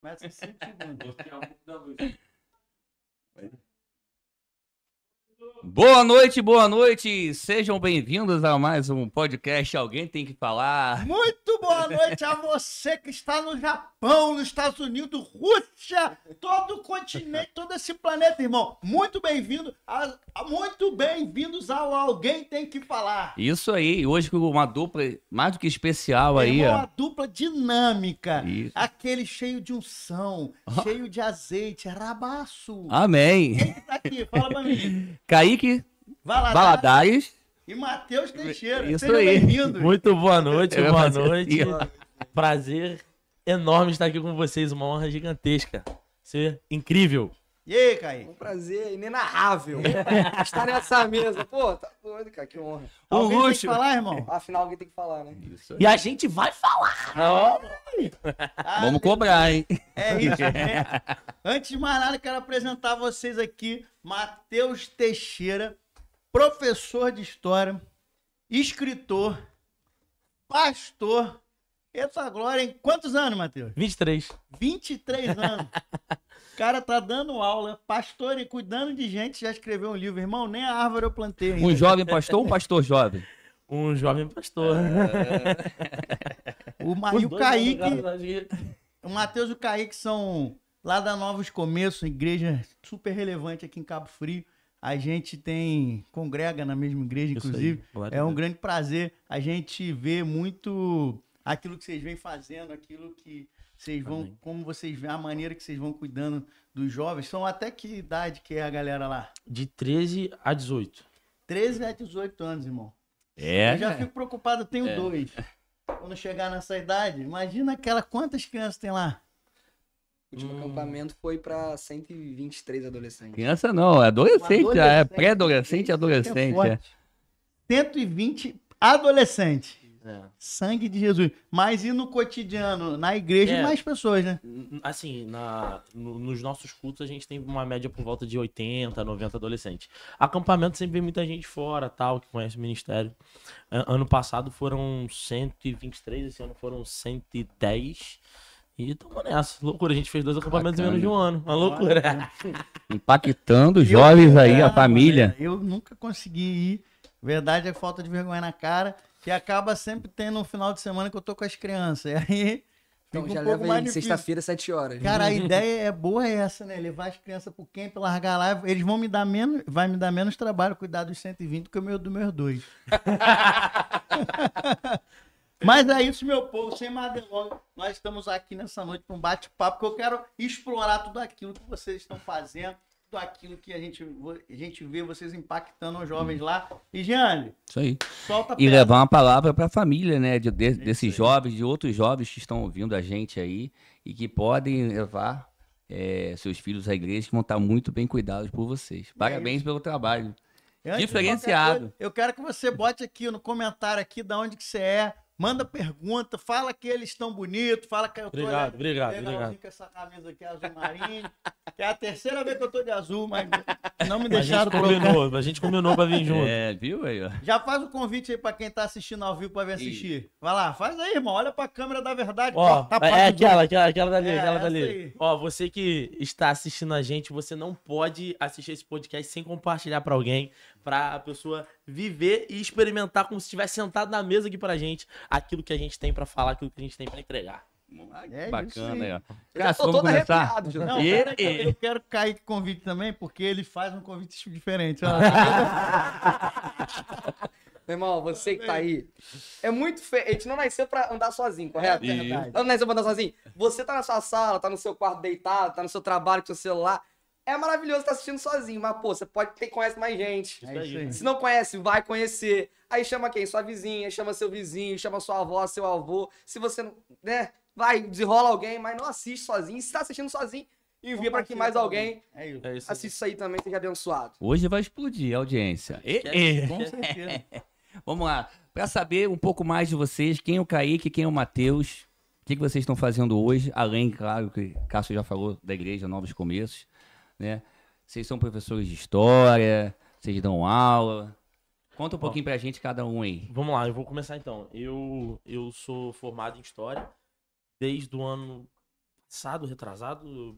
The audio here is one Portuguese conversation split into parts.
Começa em 5 segundos. Boa noite, sejam bem-vindos a mais um podcast Alguém Tem Que Falar. Muito boa noite a você que está no Japão, nos Estados Unidos, Rússia, todo o continente, todo esse planeta, irmão. Muito bem-vindos ao Alguém Tem Que Falar. Isso aí, hoje com uma dupla mais do que especial aí, Irmão, ó. uma dupla dinâmica, Isso. aquele cheio de unção, cheio de azeite, rabaço. Amém. Quem que tá aqui? Fala pra mim. Kaique Valadares Valadares. e Matheus Teixeira. Isso Sejam aí. bem-vindos. Muito boa noite, Eu ia boa fazer noite. assim. Prazer enorme estar aqui com vocês, uma honra gigantesca. Ser incrível. E aí, Kaique? Um prazer inenarrável estar nessa mesa. Pô, tá doido, cara, que honra. Alguém tem luxo. que falar, irmão? Afinal, alguém tem que falar, né? Isso aí. E a gente vai falar. Vamos cobrar, hein? É isso, né? Antes de mais nada, quero apresentar vocês aqui Matheus Teixeira, professor de história, escritor, pastor. Eita glória, em quantos anos, Matheus? 23. 23 anos. O cara tá dando aula, pastor e cuidando de gente, já escreveu um livro. Irmão, nem a árvore eu plantei ainda. Um jovem pastor ou um pastor jovem? Um jovem pastor. E o Kaique, Kaique. o Matheus e o Kaique são lá da Novos Começos, igreja super relevante aqui em Cabo Frio. A gente congrega na mesma igreja, inclusive. É um grande prazer a gente ver muito aquilo que vocês vêm fazendo, aquilo que vocês vão, Amém. como vocês veem, a maneira que vocês vão cuidando dos jovens. São até que idade que é a galera lá? De 13 a 18. 13 a 18 anos, irmão. É. Eu já fico preocupado, eu tenho 2. Quando chegar nessa idade, imagina quantas crianças tem lá? O último acampamento foi pra 123 adolescentes. Criança não, é adolescente, já é Adolescente. pré-adolescente e É adolescente. É. forte. 120 adolescentes. É. Sangue de Jesus. Mas e no cotidiano, na igreja, É. mais pessoas, né? Assim, nos nossos cultos a gente tem uma média por volta de 80, 90 adolescentes. Acampamento sempre vem muita gente fora, tal, que conhece o ministério. Ano passado foram 123, esse ano foram 110. E tamo nessa. Loucura, a gente fez 2 acampamentos em menos de um ano. Uma loucura. Impactando os jovens aí, a família. Eu nunca consegui ir. Verdade é falta de vergonha na cara. Que acaba sempre tendo um final de semana que eu tô com as crianças. E aí Então fica já um pouco leva mais aí, difícil. sexta-feira, 7 horas. Cara, a ideia é boa essa, né? Levar as crianças pro camp, largar lá. Eles vão me dar menos trabalho cuidar dos 120 do que dos meus 2. Mas é isso, meu povo. Sem mais delongas, nós estamos aqui nessa noite para um bate-papo, porque eu quero explorar tudo aquilo que vocês estão fazendo, tudo aquilo que a gente vê vocês impactando os jovens lá. E, Giane, Isso aí. solta a E pedra. levar uma palavra para a família, né? Desses jovens, de outros jovens que estão ouvindo a gente aí e que podem levar seus filhos à igreja, que vão estar muito bem cuidados por vocês. Parabéns pelo trabalho. Antes de Diferenciado. qualquer coisa, eu quero que você bote aqui no comentário aqui de onde que você é. Manda pergunta, fala que eles estão bonitos, fala que eu tô Obrigado, obrigado. com essa camisa aqui azul marinho. Que é a terceira vez que eu tô de azul, mas não me A gente deixaram trocar. combinou, a gente combinou pra vir junto. É, viu aí, ó. Já faz o convite aí pra quem tá assistindo ao vivo pra vir assistir. Vai lá, faz aí, irmão. Olha pra câmera da verdade. Ó, Tá é passando. aquela dali, É, aquela essa dali. aí. Ó, você que está assistindo a gente, você não pode assistir esse podcast sem compartilhar pra alguém, pra pessoa viver e experimentar como se estivesse sentado na mesa aqui pra gente, aquilo que a gente tem pra falar, aquilo que a gente tem pra entregar. É isso Bacana aí. aí, ó. Eu já Cara, tô vamos todo começar? arrepiado, já. Não, E- pera aí, eu quero cair com convite também, porque ele faz um convite diferente. Ó. Meu irmão, você que tá aí, é muito feio. A gente não nasceu pra andar sozinho, correto? É verdade. Não nasceu pra andar sozinho. Você tá na sua sala, tá no seu quarto deitado, tá no seu trabalho com seu celular. É maravilhoso estar assistindo sozinho, mas, pô, você conhece mais gente. É isso aí. Se não conhece, vai conhecer. Aí chama quem? Sua vizinha, chama seu vizinho, chama sua avó, seu avô. Se você não, né, vai, desenrola alguém, mas não assiste sozinho. E se tá assistindo sozinho, envia pra que mais alguém É isso. É isso aí. assista isso aí também, seja abençoado. Hoje vai explodir a audiência. Com certeza. Vamos lá. Para saber um pouco mais de vocês, quem é o Kaique, quem é o Matheus, o que vocês estão fazendo hoje, além, claro, que o Cássio já falou da igreja Novos Começos, né? Vocês são professores de história, vocês dão aula. Conta um pouquinho pra gente cada um aí. Vamos lá, eu vou começar então. Eu sou formado em História desde o ano passado, retrasado,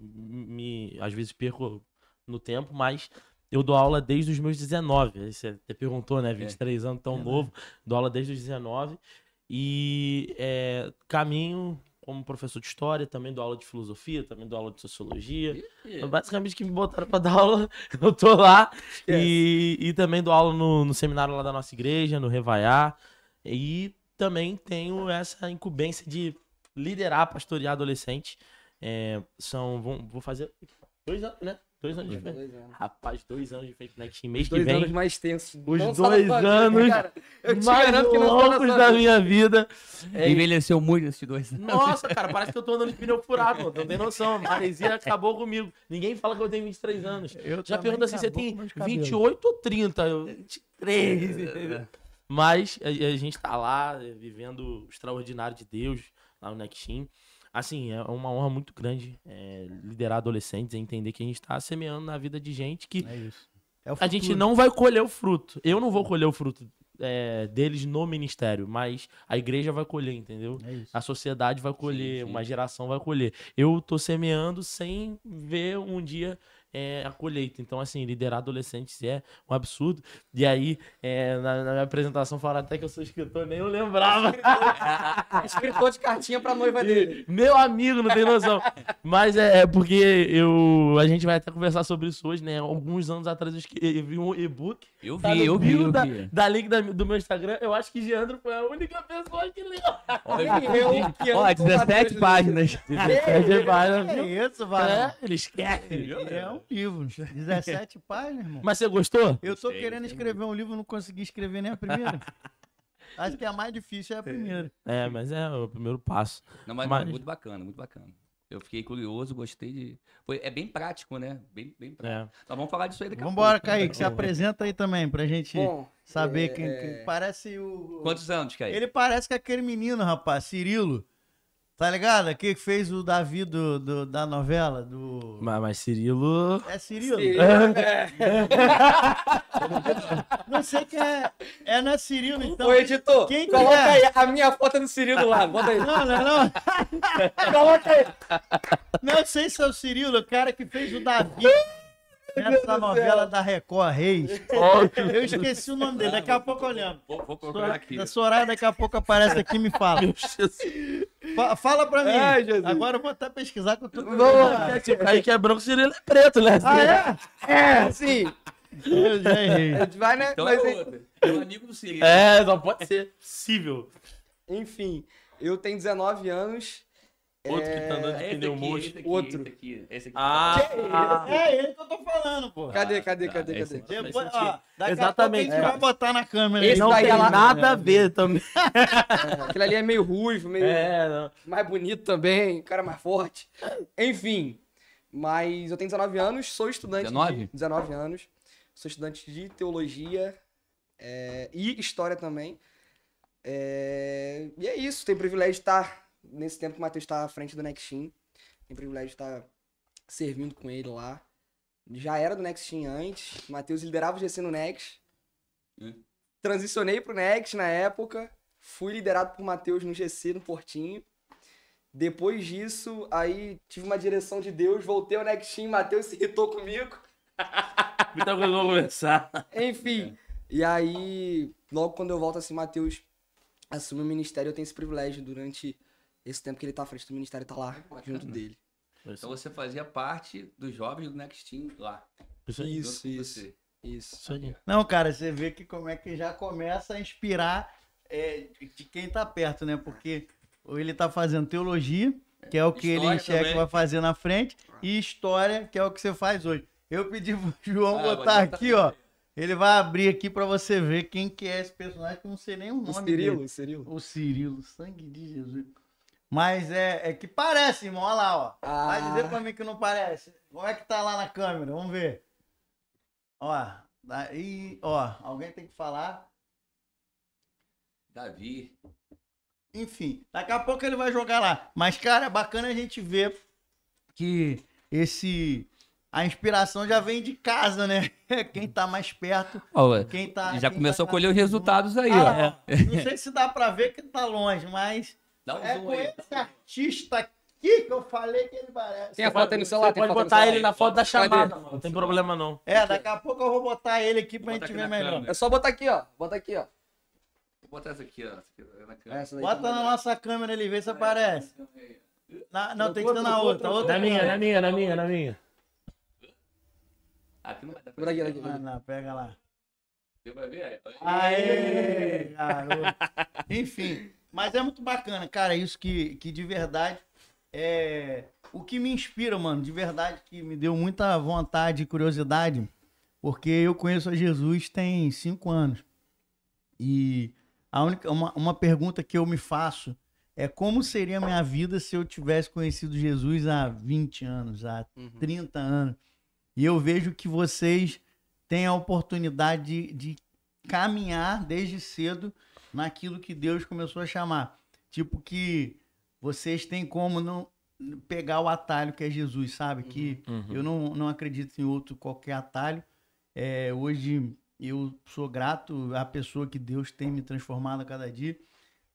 às vezes perco no tempo, mas eu dou aula desde os meus 19. Aí você até perguntou, né? 23 anos, tão novo. Dou aula desde os 19. E caminho como professor de história, também dou aula de filosofia, também dou aula de sociologia. Basicamente, que me botaram pra dar aula, eu tô lá. E também dou aula no seminário lá da nossa igreja, no Revaiar. E também tenho essa incumbência de liderar, pastorear adolescente. Vou fazer 2 anos, né? 2 anos de frente. Rapaz, 2 anos de frente Next mês que vem. 2 anos mais tensos. Os 2 anos cara, eu te mais garanto que não tá loucos da minha vida. Envelheceu muito esses 2 anos. Nossa, cara, parece que eu tô andando de pneu furado, mano. Não tem noção. A maresia acabou comigo. Ninguém fala que eu tenho 23 anos. Já pergunta assim, você tem 28 ou 30? Eu, 23, entendeu? Mas a gente tá lá, vivendo o extraordinário de Deus, lá no Nextim. Assim, é uma honra muito grande liderar adolescentes, entender que a gente tá semeando na vida de gente que a gente não vai colher o fruto. Eu não vou colher o fruto deles no ministério, mas a igreja vai colher, entendeu? A sociedade vai colher, uma geração vai colher. Eu tô semeando sem ver um dia a colheita. Então, assim, liderar adolescentes é um absurdo. E aí, na minha apresentação, falaram até que eu sou escritor, nem eu lembrava. Escritor de cartinha pra noiva dele. Meu amigo, não tem noção. Mas porque a gente vai até conversar sobre isso hoje, né? Alguns anos atrás eu escrevi um e-book. Eu vi. Da link do meu Instagram. Eu acho que Geandro foi a única pessoa que leu. Olha, 17 páginas. 17 páginas. É isso, vai. Ele esquece. É um livro. 17 páginas, irmão. Mas você gostou? Eu tô querendo escrever um livro, não consegui escrever nem a primeira. Acho que a mais difícil é a primeira. Mas é o primeiro passo. Não, mas muito bacana, muito bacana. Eu fiquei curioso, gostei de... É bem prático, né? Bem prático. Então vamos falar disso aí daqui a pouco. Vambora, Kaique, se apresenta aí também, pra gente saber quem parece o... Quantos anos, Kaique? Ele parece que é aquele menino, rapaz, Cirilo. Tá ligado? Aquele que fez o Davi da novela, do... Mas Cirilo... É Cirilo? Não sei quem é. Não é Cirilo, então. Ô, editor, quem coloca aí a minha foto do Cirilo lá. Bota aí. Não. Coloca aí. Não sei se é o Cirilo, o cara que fez o Davi nessa novela da Record Reis. Eu esqueci o nome dele, daqui a pouco eu lembro. Vou procurar aqui. A Soraya daqui a pouco aparece aqui e me fala. Fala pra mim. Agora eu vou até pesquisar que eu tô... Aí que é branco, Cirilo é preto, né? Sim. Eu já errei. Vai, né? Então Mas, é o amigo do Cirilo. Não pode ser possível. enfim, eu tenho 19 anos. Outro que tá andando de pneu mocho. Outro. Esse aqui. É ele que eu tô falando, pô. Cadê? Depois, daqui Exatamente. a pouco a gente vai botar na câmera. Esse aí. daí Tem é lá- nada a ver também. Aquele ali é meio ruivo, meio Não. mais bonito também, cara mais forte. Enfim, mas eu tenho 19 anos, sou estudante 19? 19 anos. Sou estudante de teologia e história também. E é isso, tenho o privilégio de estar, nesse tempo que o Matheus está à frente do Nextim, tenho o privilégio de estar servindo com ele lá. Já era do Nextim antes, o Matheus liderava o GC no Next. Transicionei pro Next na época, fui liderado por Matheus no GC, no Portinho. Depois disso, aí tive uma direção de Deus, voltei ao Nextim, Matheus se irritou comigo. Muita coisa pra conversar. Enfim, e aí, logo quando eu volto assim, Matheus assume o ministério, eu tenho esse privilégio durante esse tempo que ele tá à frente do ministério, tá lá junto dele. Então você fazia parte dos jovens do Nextim lá. Isso. Isso. aí. Não, cara, você vê que como é que já começa a inspirar de quem tá perto, né? Porque ele tá fazendo teologia, que é o que História ele enxerga também. que vai fazer na frente, e história, que é o que você faz hoje. Eu pedi pro João Vou botar botar aqui, ó. Ele vai abrir aqui pra você ver quem que é esse personagem, que eu não sei nem o nome dele. Cirilo. O Cirilo, sangue de Jesus. Mas é que parece, irmão. Olha lá, ó. Vai dizer pra mim que não parece. Como é que tá lá na câmera? Vamos ver. Ó, daí, ó, alguém tem que falar. Davi. Enfim, daqui a pouco ele vai jogar lá. Mas, cara, é bacana a gente ver que a inspiração já vem de casa, né? Quem tá mais perto, quem tá... Já quem começou tá a colher os resultados aí, Ah, ó. Não sei se dá pra ver que tá longe, mas Dá um é zoom com aí. esse artista Que eu falei que ele parece. Tem a foto aí no celular? Você pode botar ele na foto da chamada, mano. Não tem problema, não. Daqui a pouco eu vou botar ele aqui pra gente ver melhor. É só botar aqui, ó. Bota aqui, ó. Vou botar essa aqui, ó. Na câmera. Bota na nossa câmera ali, vê se aparece. Não, tem que ser na outra. Na minha. Aqui não vai dar Por aqui, aqui. Não, pega lá. Deu pra ver? Aê, garoto. Enfim, mas é muito bacana, cara, isso que de verdade é o que me inspira, mano, de verdade, que me deu muita vontade e curiosidade, porque eu conheço a Jesus tem 5 anos. E uma pergunta que eu me faço é como seria a minha vida se eu tivesse conhecido Jesus há 20 anos, há 30 anos. E eu vejo que vocês têm a oportunidade de caminhar desde cedo naquilo que Deus começou a chamar. Tipo que vocês têm como não pegar o atalho que é Jesus, sabe? Que eu não acredito em outro qualquer atalho. Hoje eu sou grato à pessoa que Deus tem me transformado a cada dia.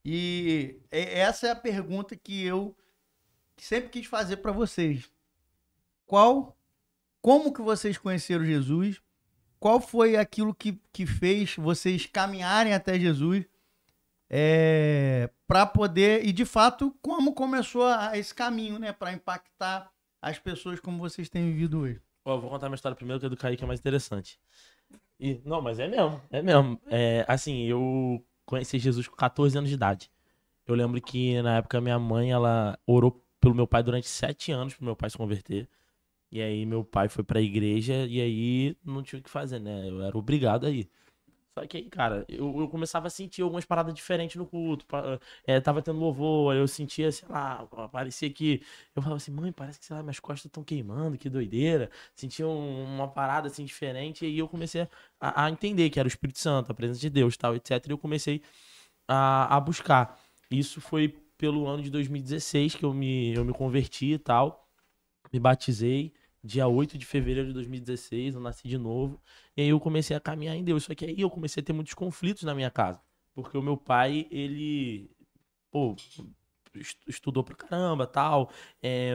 E essa é a pergunta que eu sempre quis fazer para vocês. Como que vocês conheceram Jesus? Qual foi aquilo que fez vocês caminharem até Jesus para poder... E, de fato, como começou esse caminho, né? Para impactar as pessoas como vocês têm vivido hoje. Ó, vou contar minha história primeiro, que é do Kaique, é mais interessante. Não, mas é mesmo. Assim, eu conheci Jesus com 14 anos de idade. Eu lembro que, na época, minha mãe, ela orou pelo meu pai durante 7 anos, pro meu pai se converter. E aí meu pai foi pra igreja e aí não tinha o que fazer, né? Eu era obrigado a ir. Só que aí, cara, eu começava a sentir algumas paradas diferentes no culto. Tava tando louvor, aí eu sentia, sei lá, parecia que... Eu falava assim, mãe, parece que, sei lá, minhas costas estão queimando, que doideira. Sentia uma parada, assim, diferente. E aí eu comecei a entender que era o Espírito Santo, a presença de Deus, tal, etc. E eu comecei a buscar. Isso foi pelo ano de 2016 que eu me converti e tal. Me batizei, dia 8 de fevereiro de 2016, eu nasci de novo. E aí eu comecei a caminhar em Deus. Só que aí eu comecei a ter muitos conflitos na minha casa. Porque o meu pai, ele... estudou pra caramba, tal.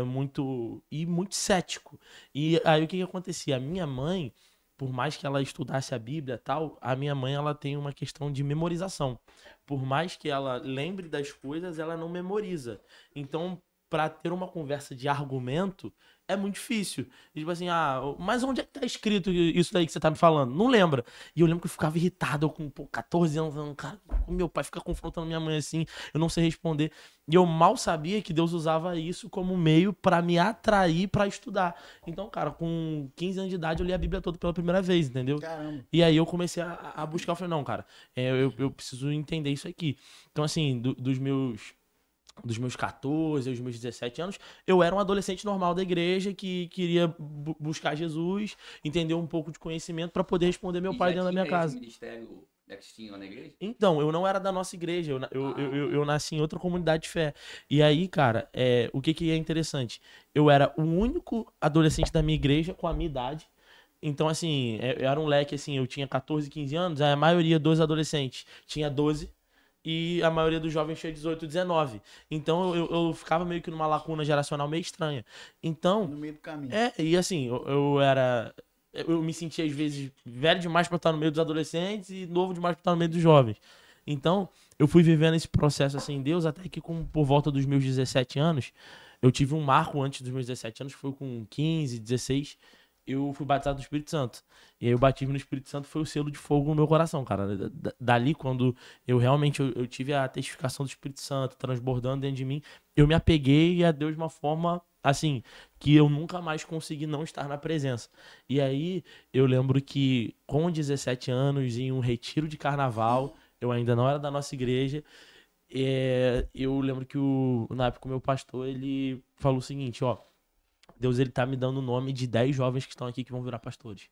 Muito cético. E aí o que acontecia? A minha mãe, por mais que ela estudasse a Bíblia e tal, a minha mãe, ela tem uma questão de memorização. Por mais que ela lembre das coisas, ela não memoriza. Então, para ter uma conversa de argumento, é muito difícil. E, tipo assim, mas onde é que tá escrito isso daí que você tá me falando? Não lembra. E eu lembro que eu ficava irritado, eu com 14 anos, cara, o meu pai fica confrontando minha mãe assim, eu não sei responder. E eu mal sabia que Deus usava isso como meio para me atrair para estudar. Então, cara, com 15 anos de idade, eu li a Bíblia toda pela primeira vez, entendeu? Caramba. E aí eu comecei a buscar, eu falei, não, cara, eu preciso entender isso aqui. Então, assim, dos meus 14 aos meus 17 anos, eu era um adolescente normal da igreja que queria buscar Jesus, entender um pouco de conhecimento para poder responder meu pai dentro da minha casa. Ministério que tinha na igreja? Então, eu não era da nossa igreja, eu nasci em outra comunidade de fé. E aí, cara, o que é interessante? Eu era o único adolescente da minha igreja com a minha idade. Então, assim, eu era um leque, assim, eu tinha 14, 15 anos, a maioria dos adolescentes tinha 12. E a maioria dos jovens tinha 18, 19. Então eu ficava meio que numa lacuna geracional meio estranha. Então... No meio do caminho. E assim, eu me sentia às vezes velho demais pra estar no meio dos adolescentes e novo demais pra estar no meio dos jovens. Então, eu fui vivendo esse processo assim em Deus, até que por volta dos meus 17 anos, eu tive um marco antes dos meus 17 anos, foi com 15, 16... eu fui batizado no Espírito Santo. E aí o batismo no Espírito Santo foi o selo de fogo no meu coração, cara. Dali, quando eu realmente eu tive a testificação do Espírito Santo transbordando dentro de mim, eu me apeguei a Deus de uma forma, assim, que eu nunca mais consegui não estar na presença. E aí, eu lembro que com 17 anos, em um retiro de carnaval, eu ainda não era da nossa igreja, eu lembro que na época o meu pastor, ele falou o seguinte, ó, Deus, ele tá me dando o nome de 10 jovens que estão aqui que vão virar pastores.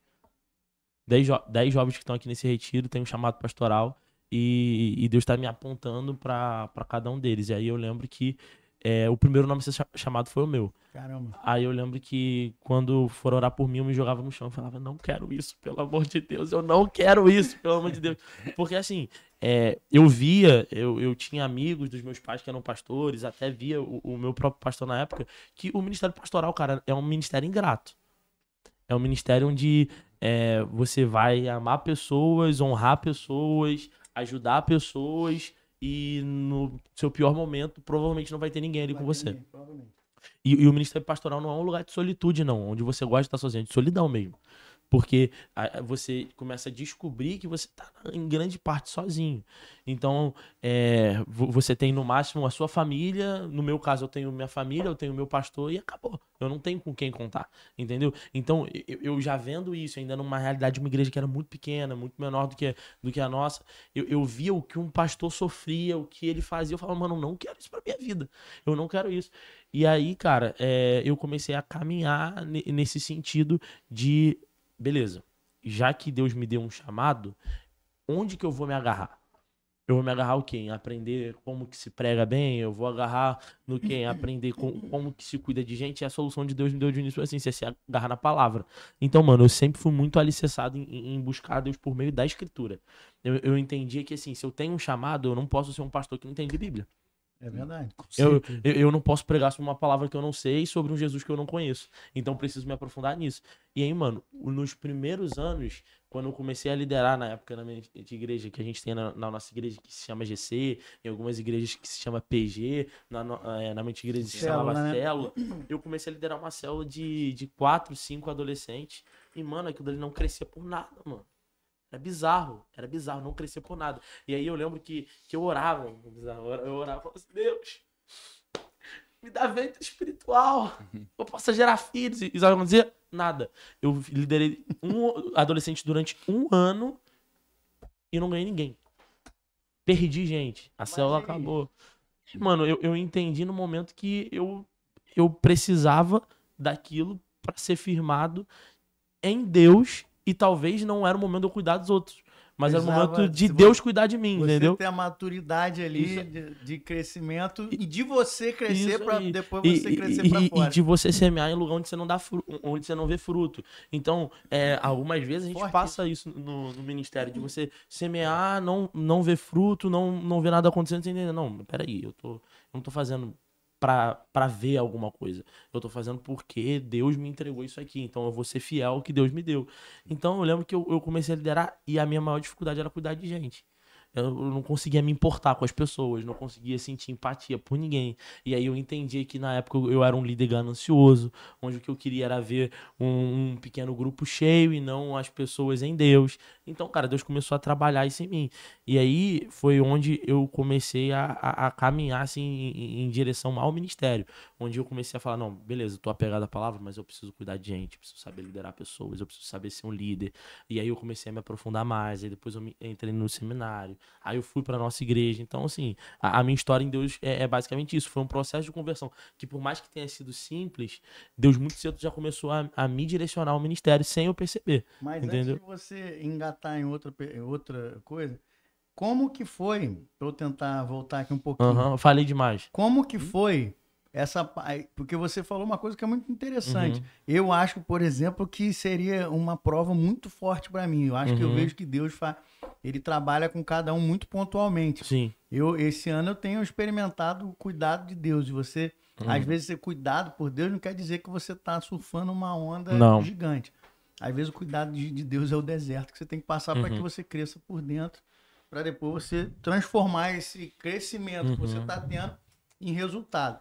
10 jovens que estão aqui nesse retiro, tem um chamado pastoral e Deus tá me apontando pra cada um deles. E aí eu lembro que o primeiro nome a ser chamado foi o meu. Caramba. Aí eu lembro que quando foram orar por mim, eu me jogava no chão e falava, não quero isso, pelo amor de Deus, eu não quero isso, pelo amor de Deus. Porque assim, eu tinha amigos dos meus pais que eram pastores, até via o meu próprio pastor na época, que o ministério pastoral, cara, é um ministério ingrato. É um ministério onde você vai amar pessoas, honrar pessoas, ajudar pessoas e no seu pior momento provavelmente não vai ter ninguém ali com você. E o ministério pastoral não é um lugar de solitude, não, onde você gosta de estar sozinho, é de solidão mesmo. Porque você começa a descobrir que você está em grande parte sozinho. Então, você tem no máximo a sua família. No meu caso, eu tenho minha família, eu tenho meu pastor e acabou. Eu não tenho com quem contar, entendeu? Então, eu já vendo isso, ainda numa realidade de uma igreja que era muito pequena, muito menor do que a nossa, eu via o que um pastor sofria, o que ele fazia. Eu falava, mano, eu não quero isso pra minha vida. Eu não quero isso. E aí, cara, eu comecei a caminhar nesse sentido de... Beleza, já que Deus me deu um chamado, onde que eu vou me agarrar? Eu vou me agarrar o quê? Em aprender como que se prega bem? Eu vou agarrar no quê? Em aprender como que se cuida de gente? E a solução de Deus me deu de início assim, você se agarrar na palavra. Então, mano, eu sempre fui muito alicerçado em buscar Deus por meio da escritura. Eu entendia que, assim, se eu tenho um chamado, eu não posso ser um pastor que não entende Bíblia. É verdade. Eu não posso pregar sobre uma palavra que eu não sei, sobre um Jesus que eu não conheço. Então preciso me aprofundar nisso. E aí, mano, nos primeiros anos, quando eu comecei a liderar na época na minha igreja, que a gente tem na nossa igreja que se chama GC, em algumas igrejas que se chama PG, na minha igreja que se chamava Célula, eu comecei a liderar uma célula de 4, 5 adolescentes. E, mano, aquilo ali não crescia por nada, mano. Era bizarro, não crescia por nada. E aí eu lembro que eu orava, eu orava e falava assim, Deus, me dá ventre espiritual, eu possa gerar filhos. E sabe o que dizer? Nada. Eu liderei um adolescente durante 1 ano e não ganhei ninguém. Perdi gente, a célula acabou. Mano, eu entendi no momento que eu precisava daquilo para ser firmado em Deus. E talvez não era o momento de eu cuidar dos outros. Mas era o momento de Deus cuidar de mim, entendeu? Você ter a maturidade ali de crescimento e de você crescer para depois você crescer para fora. E de você semear em lugar onde você não dá onde você não vê fruto. Então, algumas vezes a gente passa isso no ministério, de você semear, não ver fruto, não ver nada acontecendo, você entender. Não, peraí, eu não tô fazendo pra ver alguma coisa. Eu tô fazendo porque Deus me entregou isso aqui. Então eu vou ser fiel ao que Deus me deu. Então eu lembro que eu comecei a liderar e a minha maior dificuldade era cuidar de gente. Eu não conseguia me importar com as pessoas, não conseguia sentir empatia por ninguém. E aí eu entendi que na época eu era um líder ganancioso, onde o que eu queria era ver um pequeno grupo cheio e não as pessoas em Deus. Então, cara, Deus começou a trabalhar isso em mim. E aí foi onde eu comecei a caminhar assim, em direção ao ministério. Onde eu comecei a falar, não, beleza, eu tô apegado à palavra, mas eu preciso cuidar de gente, eu preciso saber liderar pessoas, eu preciso saber ser um líder. E aí eu comecei a me aprofundar mais, aí depois eu entrei no seminário. Aí eu fui pra nossa igreja. Então, assim, a minha história em Deus é basicamente isso. Foi um processo de conversão que, por mais que tenha sido simples, Deus muito cedo já começou a me direcionar ao ministério sem eu perceber. Mas entendeu? Antes de você engatar em outra coisa, como que foi, pra eu tentar voltar aqui um pouquinho. Eu falei demais. Como que foi porque você falou uma coisa que é muito interessante. Eu acho, por exemplo, que seria uma prova muito forte para mim. Eu acho que eu vejo que Deus ele trabalha com cada um muito pontualmente. Sim. Esse ano eu tenho experimentado o cuidado de Deus. E você, às vezes, ser cuidado por Deus não quer dizer que você tá surfando uma onda gigante. Às vezes o cuidado de Deus é o deserto que você tem que passar para que você cresça por dentro, para depois você transformar esse crescimento que você está tendo em resultado.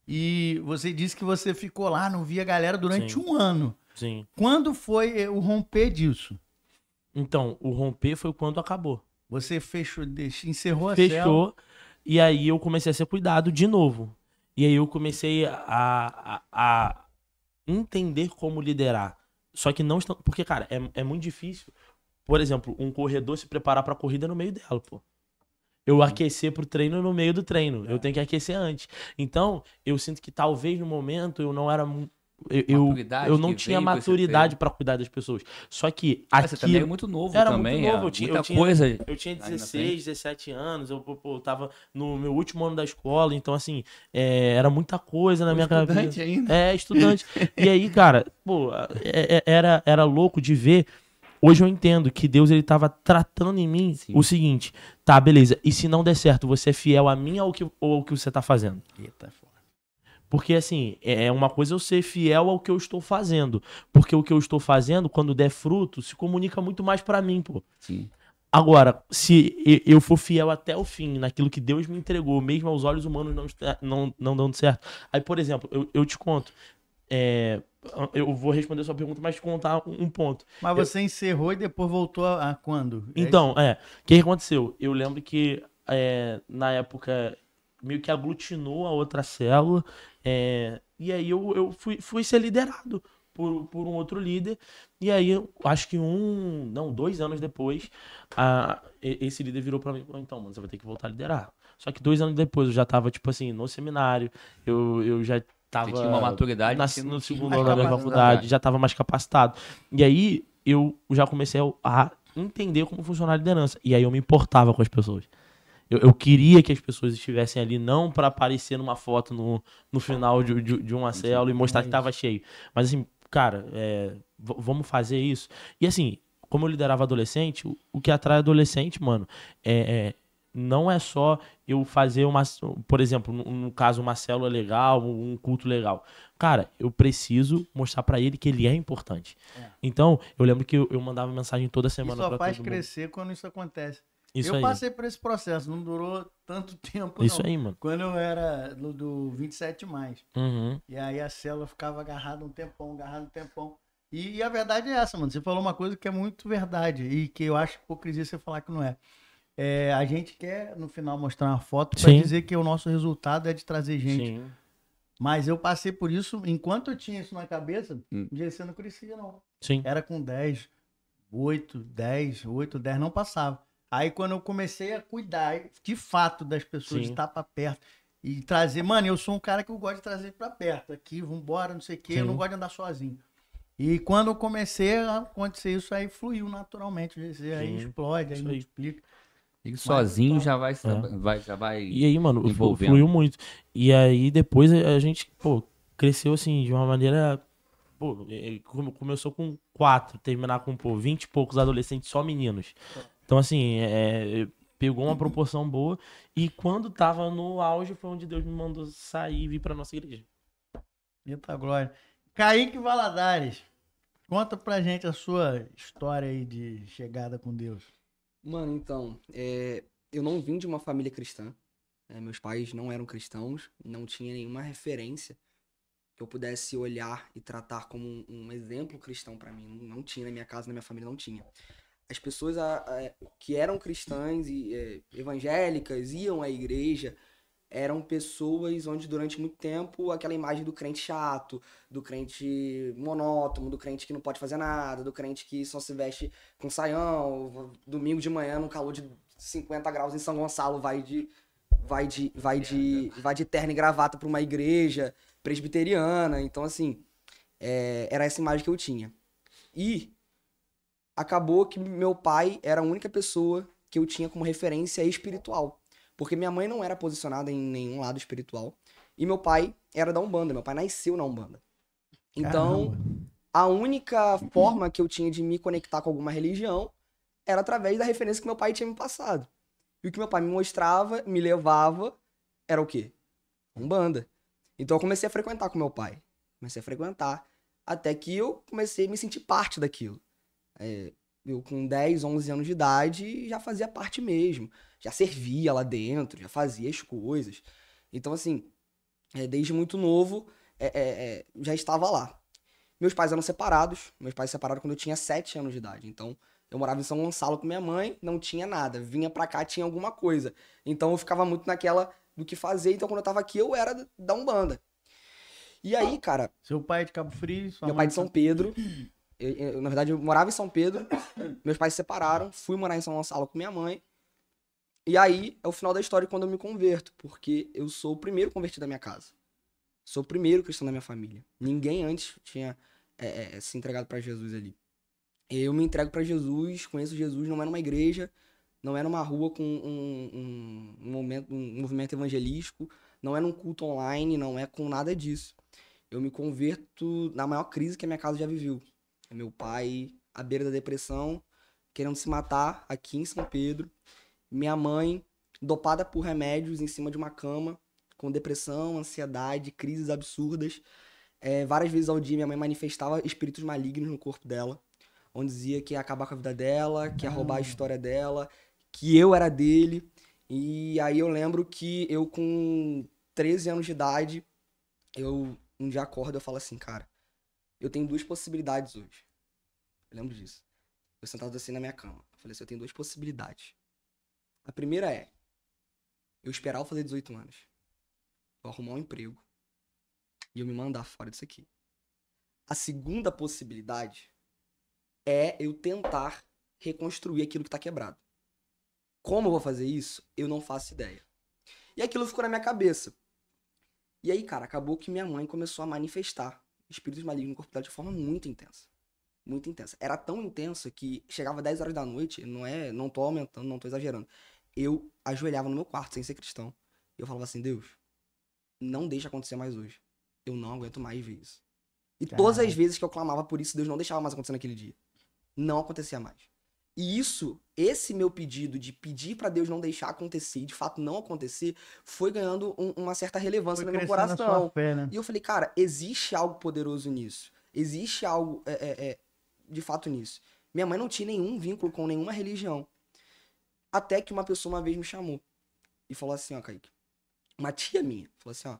E você disse que você ficou lá, não via a galera durante 1 ano. Sim. Quando foi o romper disso? Então, o romper foi quando acabou. Você encerrou a célula. Fechou, e aí eu comecei a ser cuidado de novo. E aí eu comecei a entender como liderar. Só que não... Porque, cara, é muito difícil, por exemplo, um corredor se preparar pra corrida no meio dela, pô. Eu aquecer pro treino no meio do treino. Eu tenho que aquecer antes. Então, eu sinto que talvez no momento eu não era eu não tinha maturidade pra cuidar das pessoas. Só que aqui... Você também é muito novo era também. Muito novo. Eu tinha 16, 17 anos. Eu tava no meu último ano da escola. Então, assim, era muita coisa na minha cabeça. Estudante ainda. Estudante. E aí, cara, era louco de ver. Hoje eu entendo que Deus, ele tava tratando em mim o seguinte. Tá, beleza. E se não der certo, você é fiel a mim ou ao que você tá fazendo? Eita, foda. Porque, assim, uma coisa eu ser fiel ao que eu estou fazendo. Porque o que eu estou fazendo, quando der fruto, se comunica muito mais pra mim, pô. Sim. Agora, se eu for fiel até o fim, naquilo que Deus me entregou, mesmo aos olhos humanos não dando certo. Aí, por exemplo, eu te conto. Eu vou responder a sua pergunta, mas te contar um ponto. Mas você encerrou e depois voltou a quando? Então, o que aconteceu? Eu lembro que na época meio que aglutinou a outra célula, e aí eu fui ser liderado por um outro líder, e aí acho que 2 anos depois, esse líder virou pra mim e falou, então, mano, você vai ter que voltar a liderar. Só que 2 anos depois eu já tava, tipo assim, no seminário, eu já tava... Você tinha uma maturidade no segundo ano da minha faculdade, já tava mais capacitado. E aí eu já comecei a entender como funciona a liderança, e aí eu me importava com as pessoas. Eu queria que as pessoas estivessem ali não para aparecer numa foto no final de uma célula e mostrar que tava cheio. Mas assim, cara, vamos fazer isso. E assim, como eu liderava adolescente, o que atrai adolescente, mano, não é só eu fazer por exemplo, no caso, uma célula legal, um culto legal. Cara, eu preciso mostrar pra ele que ele é importante. Então, eu lembro que eu mandava mensagem toda semana pra todo mundo. Isso só faz crescer quando isso acontece. Eu passei por esse processo, não durou tanto tempo, isso não. Aí, mano. Quando eu era do 27+. Uhum. E aí a célula ficava agarrada um tempão. E a verdade é essa, mano. Você falou uma coisa que é muito verdade e que eu acho hipocrisia você falar que não é. A gente quer, no final, mostrar uma foto para dizer que o nosso resultado é de trazer gente. Sim. Mas eu passei por isso, enquanto eu tinha isso na cabeça, o GC não crescia, não. Sim. Era com 10, 8, 10, não passava. Aí quando eu comecei a cuidar, de fato, das pessoas, de estar pra perto e trazer... Mano, eu sou um cara que eu gosto de trazer pra perto. Aqui, vambora, não sei o quê. Eu não gosto de andar sozinho. E quando eu comecei a acontecer isso, aí fluiu naturalmente. Aí explode, aí multiplica. E sozinho já vai... E aí, mano, fluiu muito. E aí depois a gente, cresceu assim, de uma maneira... Começou com 4, terminar com 20 e poucos adolescentes, só meninos. Então, assim, pegou uma proporção boa. E quando tava no auge, foi onde Deus me mandou sair e vir pra nossa igreja. Eita glória. Kaique Valadares, conta pra gente a sua história aí de chegada com Deus. Mano, então, eu não vim de uma família cristã. Meus pais não eram cristãos, não tinha nenhuma referência que eu pudesse olhar e tratar como um exemplo cristão pra mim. Não tinha na minha casa, na minha família, não tinha. As pessoas que eram cristãs e evangélicas, iam à igreja, eram pessoas onde durante muito tempo aquela imagem do crente chato, do crente monótono, do crente que não pode fazer nada, do crente que só se veste com saião, domingo de manhã no calor de 50 graus em São Gonçalo vai de terno e gravata para uma igreja presbiteriana. Então assim, era essa imagem que eu tinha. E acabou que meu pai era a única pessoa que eu tinha como referência espiritual. Porque minha mãe não era posicionada em nenhum lado espiritual. E meu pai era da Umbanda. Meu pai nasceu na Umbanda. Então, a única forma que eu tinha de me conectar com alguma religião era através da referência que meu pai tinha me passado. E o que meu pai me mostrava, me levava, era o quê? Umbanda. Então eu comecei a frequentar com meu pai. Comecei a frequentar. Até que eu comecei a me sentir parte daquilo. Eu com 10, 11 anos de idade já fazia parte mesmo. Já servia lá dentro, já fazia as coisas. Então, assim, desde muito novo, já estava lá. Meus pais eram separados. Meus pais se separaram quando eu tinha 7 anos de idade. Então, eu morava em São Gonçalo com minha mãe, não tinha nada. Vinha pra cá, tinha alguma coisa. Então, eu ficava muito naquela do que fazer. Então, quando eu tava aqui, eu era da Umbanda. E aí, cara... Seu pai é de Cabo Frio? Meu pai é de São Pedro. Na verdade, eu morava em São Pedro. Meus pais se separaram. Fui morar em São Gonçalo com minha mãe. E aí, é o final da história quando eu me converto. Porque eu sou o primeiro convertido da minha casa. Sou o primeiro cristão da minha família. Ninguém antes tinha se entregado pra Jesus ali. Eu me entrego pra Jesus, conheço Jesus, não é numa igreja, não é numa rua com um movimento evangelístico, não é num culto online, não é com nada disso. Eu me converto na maior crise que a minha casa já viveu. Meu pai à beira da depressão, querendo se matar aqui em São Pedro. Minha mãe dopada por remédios em cima de uma cama, com depressão, ansiedade, crises absurdas. Várias vezes ao dia minha mãe manifestava espíritos malignos no corpo dela, onde dizia que ia acabar com a vida dela, que ia roubar a história dela, que eu era dele. E aí eu lembro que eu com 13 anos de idade, um dia acordo e eu falo assim, cara, eu tenho 2 possibilidades hoje. Eu lembro disso. Eu sentado assim na minha cama. Eu falei assim, eu tenho 2 possibilidades. A primeira é, eu esperar eu fazer 18 anos. Eu arrumar um emprego. E eu me mandar fora disso aqui. A segunda possibilidade é eu tentar reconstruir aquilo que tá quebrado. Como eu vou fazer isso? Eu não faço ideia. E aquilo ficou na minha cabeça. E aí, cara, acabou que minha mãe começou a manifestar espíritos malignos no corpo dela de forma muito intensa. Muito intensa. Era tão intensa que chegava 10 horas da noite, não tô aumentando, não tô exagerando. Eu ajoelhava no meu quarto, sem ser cristão. E eu falava assim, Deus, não deixa acontecer mais hoje. Eu não aguento mais ver isso. E todas as vezes que eu clamava por isso, Deus não deixava mais acontecer naquele dia. Não acontecia mais. E esse meu pedido de pedir pra Deus não deixar acontecer e de fato não acontecer, foi ganhando uma certa relevância no meu coração. Fé, né? E eu falei, cara, existe algo poderoso nisso. Existe algo de fato nisso. Minha mãe não tinha nenhum vínculo com nenhuma religião. Até que uma pessoa uma vez me chamou e falou assim, ó, Kaique, uma tia minha, falou assim, ó,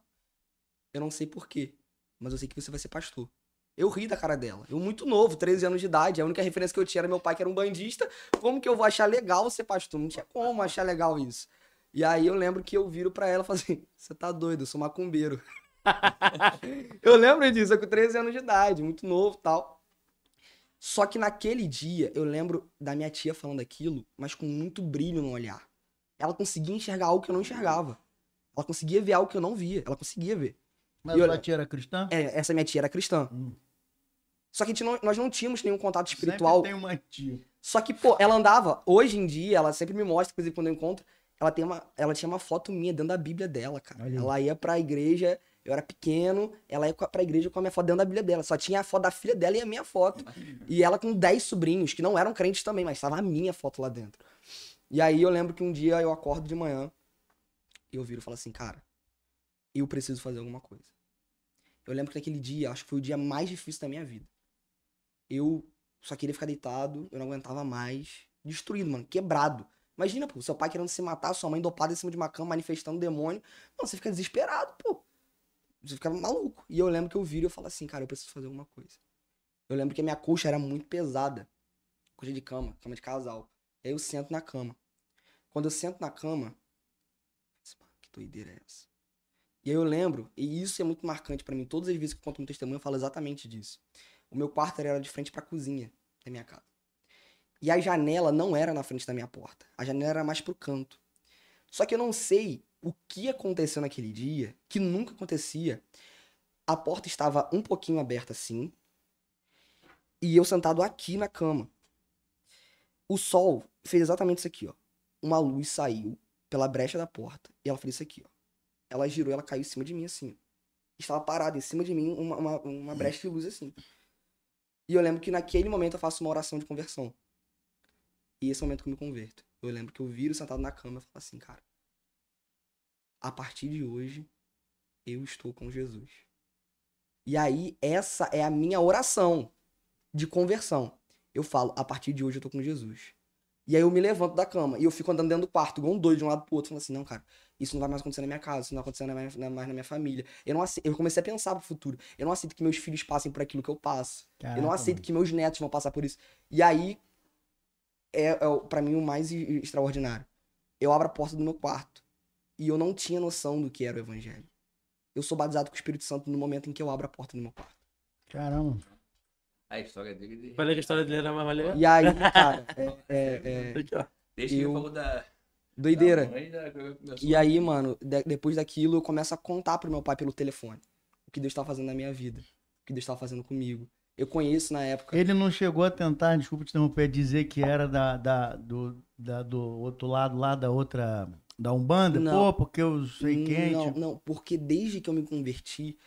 eu não sei porquê, mas eu sei que você vai ser pastor. Eu ri da cara dela. Eu muito novo, 13 anos de idade. A única referência que eu tinha era meu pai, que era um bandista. Como que eu vou achar legal ser pastor? Não tinha como achar legal isso. E aí eu lembro que eu viro pra ela e falo assim, você tá doido, eu sou macumbeiro. Eu lembro disso, eu com 13 anos de idade, muito novo e tal. Só que naquele dia, eu lembro da minha tia falando aquilo, mas com muito brilho no olhar. Ela conseguia enxergar algo que eu não enxergava. Ela conseguia ver algo que eu não via. Ela conseguia ver. Mas a tia era cristã? Essa minha tia era cristã. Só que nós não tínhamos nenhum contato espiritual. Sempre tem uma tia. Só que, pô, ela andava, hoje em dia, ela sempre me mostra, inclusive quando eu encontro, ela tinha uma foto minha dentro da Bíblia dela, cara. Olha. Ela ia pra igreja, eu era pequeno, ela ia pra igreja com a minha foto dentro da Bíblia dela. Só tinha a foto da filha dela e a minha foto. E ela com 10 sobrinhos, que não eram crentes também, mas estava a minha foto lá dentro. E aí eu lembro que um dia eu acordo de manhã, e eu viro e falo assim, cara, eu preciso fazer alguma coisa. Eu lembro que naquele dia, acho que foi o dia mais difícil da minha vida. Eu só queria ficar deitado, eu não aguentava mais. Destruído, mano, quebrado. Imagina, pô, seu pai querendo se matar, sua mãe dopada em cima de uma cama, manifestando demônio. Não, você fica desesperado, pô. Você fica maluco. E eu lembro que eu viro e eu falo assim, cara, eu preciso fazer alguma coisa. Eu lembro que a minha coxa era muito pesada. Coxa de cama de casal. E aí eu sento na cama. Quando eu sento na cama, que doideira é essa? E aí eu lembro, e isso é muito marcante pra mim, todas as vezes que eu conto um testemunho eu falo exatamente disso. O meu quarto era de frente pra cozinha da minha casa. E a janela não era na frente da minha porta. A janela era mais pro canto. Só que eu não sei o que aconteceu naquele dia, que nunca acontecia. A porta estava um pouquinho aberta assim, e eu sentado aqui na cama. O sol fez exatamente isso aqui, ó. Uma luz saiu pela brecha da porta, e ela fez isso aqui, ó. Ela girou, ela caiu em cima de mim assim. Estava parada em cima de mim, uma brecha de luz assim. E eu lembro que naquele momento eu faço uma oração de conversão. E esse é o momento que eu me converto. Eu lembro que eu viro sentado na cama e falo assim, cara, a partir de hoje, eu estou com Jesus. E aí, essa é a minha oração de conversão. Eu falo, a partir de hoje eu tô com Jesus. E aí eu me levanto da cama e eu fico andando dentro do quarto, igual um doido de um lado pro outro, falando assim, não, cara, isso não vai mais acontecer na minha casa, isso não vai acontecer mais na minha família. Eu comecei a pensar pro futuro. Eu não aceito que meus filhos passem por aquilo que eu passo. Caraca, eu não aceito mano. que meus netos vão passar por isso. E aí, pra mim, o mais extraordinário. Eu abro a porta do meu quarto e eu não tinha noção do que era o evangelho. Eu sou batizado com o Espírito Santo no momento em que eu abro a porta do meu quarto. Caramba. A história dele. Falei que a história dele era mais maneira. E aí, cara, Aqui, ó. Desde que ele eu- falou da. doideira. da mãe, começou E aí, mano, depois daquilo, eu começo a contar pro meu pai pelo telefone. que Deus estava fazendo na minha vida, o que Deus estava fazendo comigo. Eu conheço na época. Ele não chegou a tentar, desculpa te interromper, dizer que era do outro lado lá, da Umbanda? Não. Pô, porque eu sei quem. Não, porque desde que eu me converti,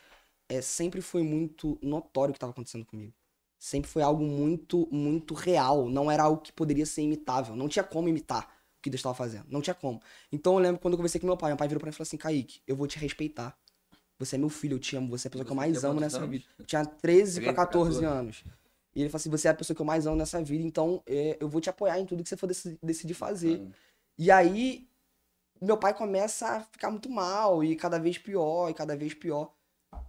sempre foi muito notório o que estava acontecendo comigo. Sempre foi algo muito, muito real. Não era algo que poderia ser imitável. Não tinha como imitar o que Deus estava fazendo. Não tinha como. Então eu lembro quando eu conversei com meu pai virou pra mim e falou assim: Kaique, eu vou te respeitar. Você é meu filho, eu te amo. Você é a pessoa que eu mais amo nessa vida. Eu tinha 13 para 14 anos. E ele falou assim: você é a pessoa que eu mais amo nessa vida, então eu vou te apoiar em tudo que você for decidir fazer. E aí, meu pai começa a ficar muito mal, e cada vez pior, e cada vez pior.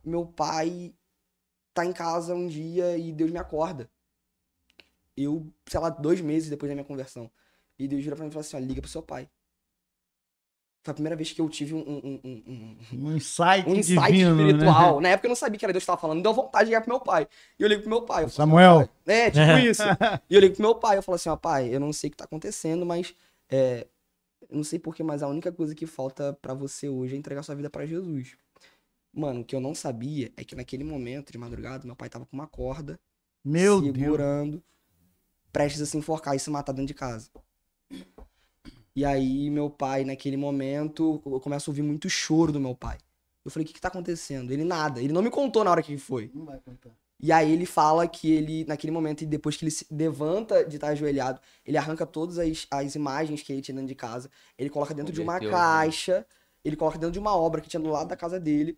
Meu pai tá em casa um dia e Deus me acorda. Eu, sei lá, 2 meses depois da minha conversão. E Deus vira pra mim e fala assim: ó, liga pro seu pai. Foi a primeira vez que eu tive um insight divino, espiritual. Né? Na época eu não sabia que era Deus que estava falando. Deu vontade de ligar pro meu pai. E eu ligo pro meu pai. Eu falo, Samuel. Assim, tipo isso. E eu ligo pro meu pai. Eu falo assim: ó, pai, eu não sei o que tá acontecendo, mas eu não sei porquê, mas a única coisa que falta pra você hoje é entregar sua vida pra Jesus. Mano, o que eu não sabia é que naquele momento, de madrugada, meu pai tava com uma corda, segurando, prestes a se enforcar e se matar dentro de casa. E aí, meu pai, naquele momento, eu começo a ouvir muito choro do meu pai. Eu falei: o que tá acontecendo? Ele nada. Ele não me contou na hora que foi. Não vai contar. E aí ele fala que ele, naquele momento, depois que ele se levanta de estar ajoelhado, ele arranca todas as imagens que ele tinha dentro de casa, ele coloca dentro de uma caixa, ele coloca dentro de uma obra que tinha do lado da casa dele,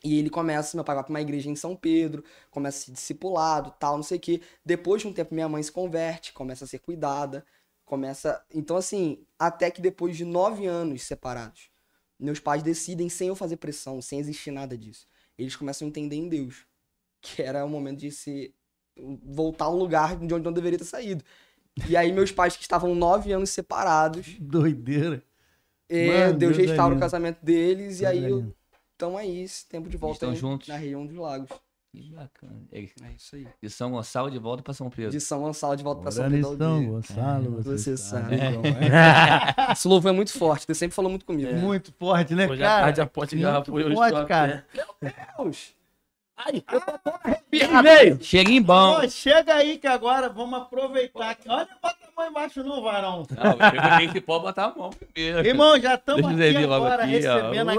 e ele começa, meu pai vai pra uma igreja em São Pedro, começa a ser discipulado, tal, não sei o quê. Depois de um tempo, minha mãe se converte, começa a ser cuidada, Então, assim, até que depois de 9 anos separados, meus pais decidem, sem eu fazer pressão, sem existir nada disso, eles começam a entender em Deus, que era o momento de voltar a um lugar de onde não deveria ter saído. E aí meus pais, que estavam 9 anos separados... Doideira. Mano, Deus restaura o casamento deles, e aí então é isso, tempo de volta na região dos Lagos. Que bacana. É isso aí. De São Gonçalo de volta pra São Pedro. De São Gonçalo de volta pra São Pedro. São Gonçalo, você sabe. Esse louvor é muito forte, Deus sempre falou muito comigo. Muito forte, né, Hoje cara? Hoje a ponte garrafa muito forte, cara. Meu Deus! Ai, eu tô arrepiado. Cherimbão. Pô, chega aí que agora vamos aproveitar. Olha, não bota a mão embaixo não, varão. Não, tem que botar a mão primeiro. Irmão, já estamos aqui agora recebendo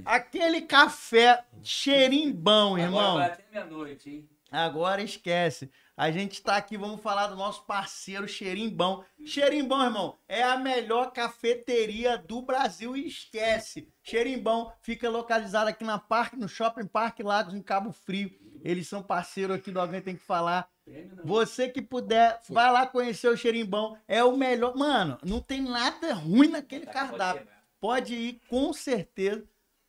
aquele café cherimbão, irmão. Agora vai até meia-noite, hein? Agora esquece. A gente tá aqui, vamos falar do nosso parceiro Cherimbão. Cherimbão, irmão, é a melhor cafeteria do Brasil e esquece. Cherimbão fica localizado aqui no Shopping Parque Lagos, em Cabo Frio. Eles são parceiros aqui do Alguém Tem Que Falar. Você que puder, vai lá conhecer o Cherimbão. É o melhor. Mano, não tem nada ruim naquele cardápio. Pode ir, com certeza.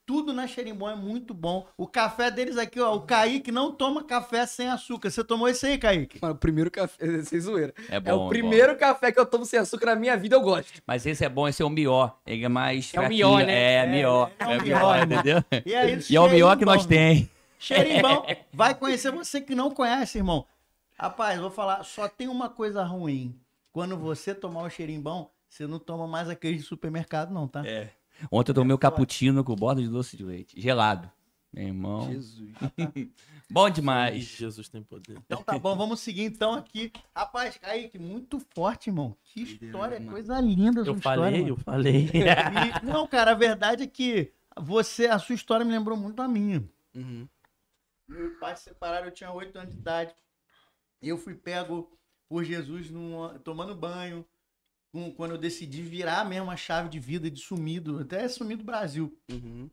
Tudo na Cherimbão é muito bom. O café deles aqui, ó, o Kaique não toma café sem açúcar. Você tomou esse aí, Kaique? Mano, o primeiro café, sem zoeira. É bom, é o primeiro café que eu tomo sem açúcar na minha vida, eu gosto. Mas esse é bom, esse é o melhor. Ele é mais fraquinho. É o melhor, né? É melhor, entendeu? E é isso, e é o melhor que nós tem. Cherimbão, vai conhecer você que não conhece, irmão. Rapaz, vou falar, só tem uma coisa ruim. Quando você tomar o Cherimbão, você não toma mais aquele de supermercado, não, tá? É. Ontem eu tomei o cappuccino com borda de doce de leite. Gelado. Meu irmão. Jesus. Bom demais. Jesus tem poder. Então tá bom, vamos seguir então aqui. Rapaz, Kaique, muito forte, irmão. Que história, coisa linda a sua história. Eu falei. Não, cara, a verdade é que a sua história me lembrou muito a minha. Uhum. Meus pais se separaram, eu tinha 8 anos de idade. Eu fui pego por Jesus tomando banho. Quando eu decidi virar mesmo a chave de vida, de sumido, até sumir do Brasil. Uhum.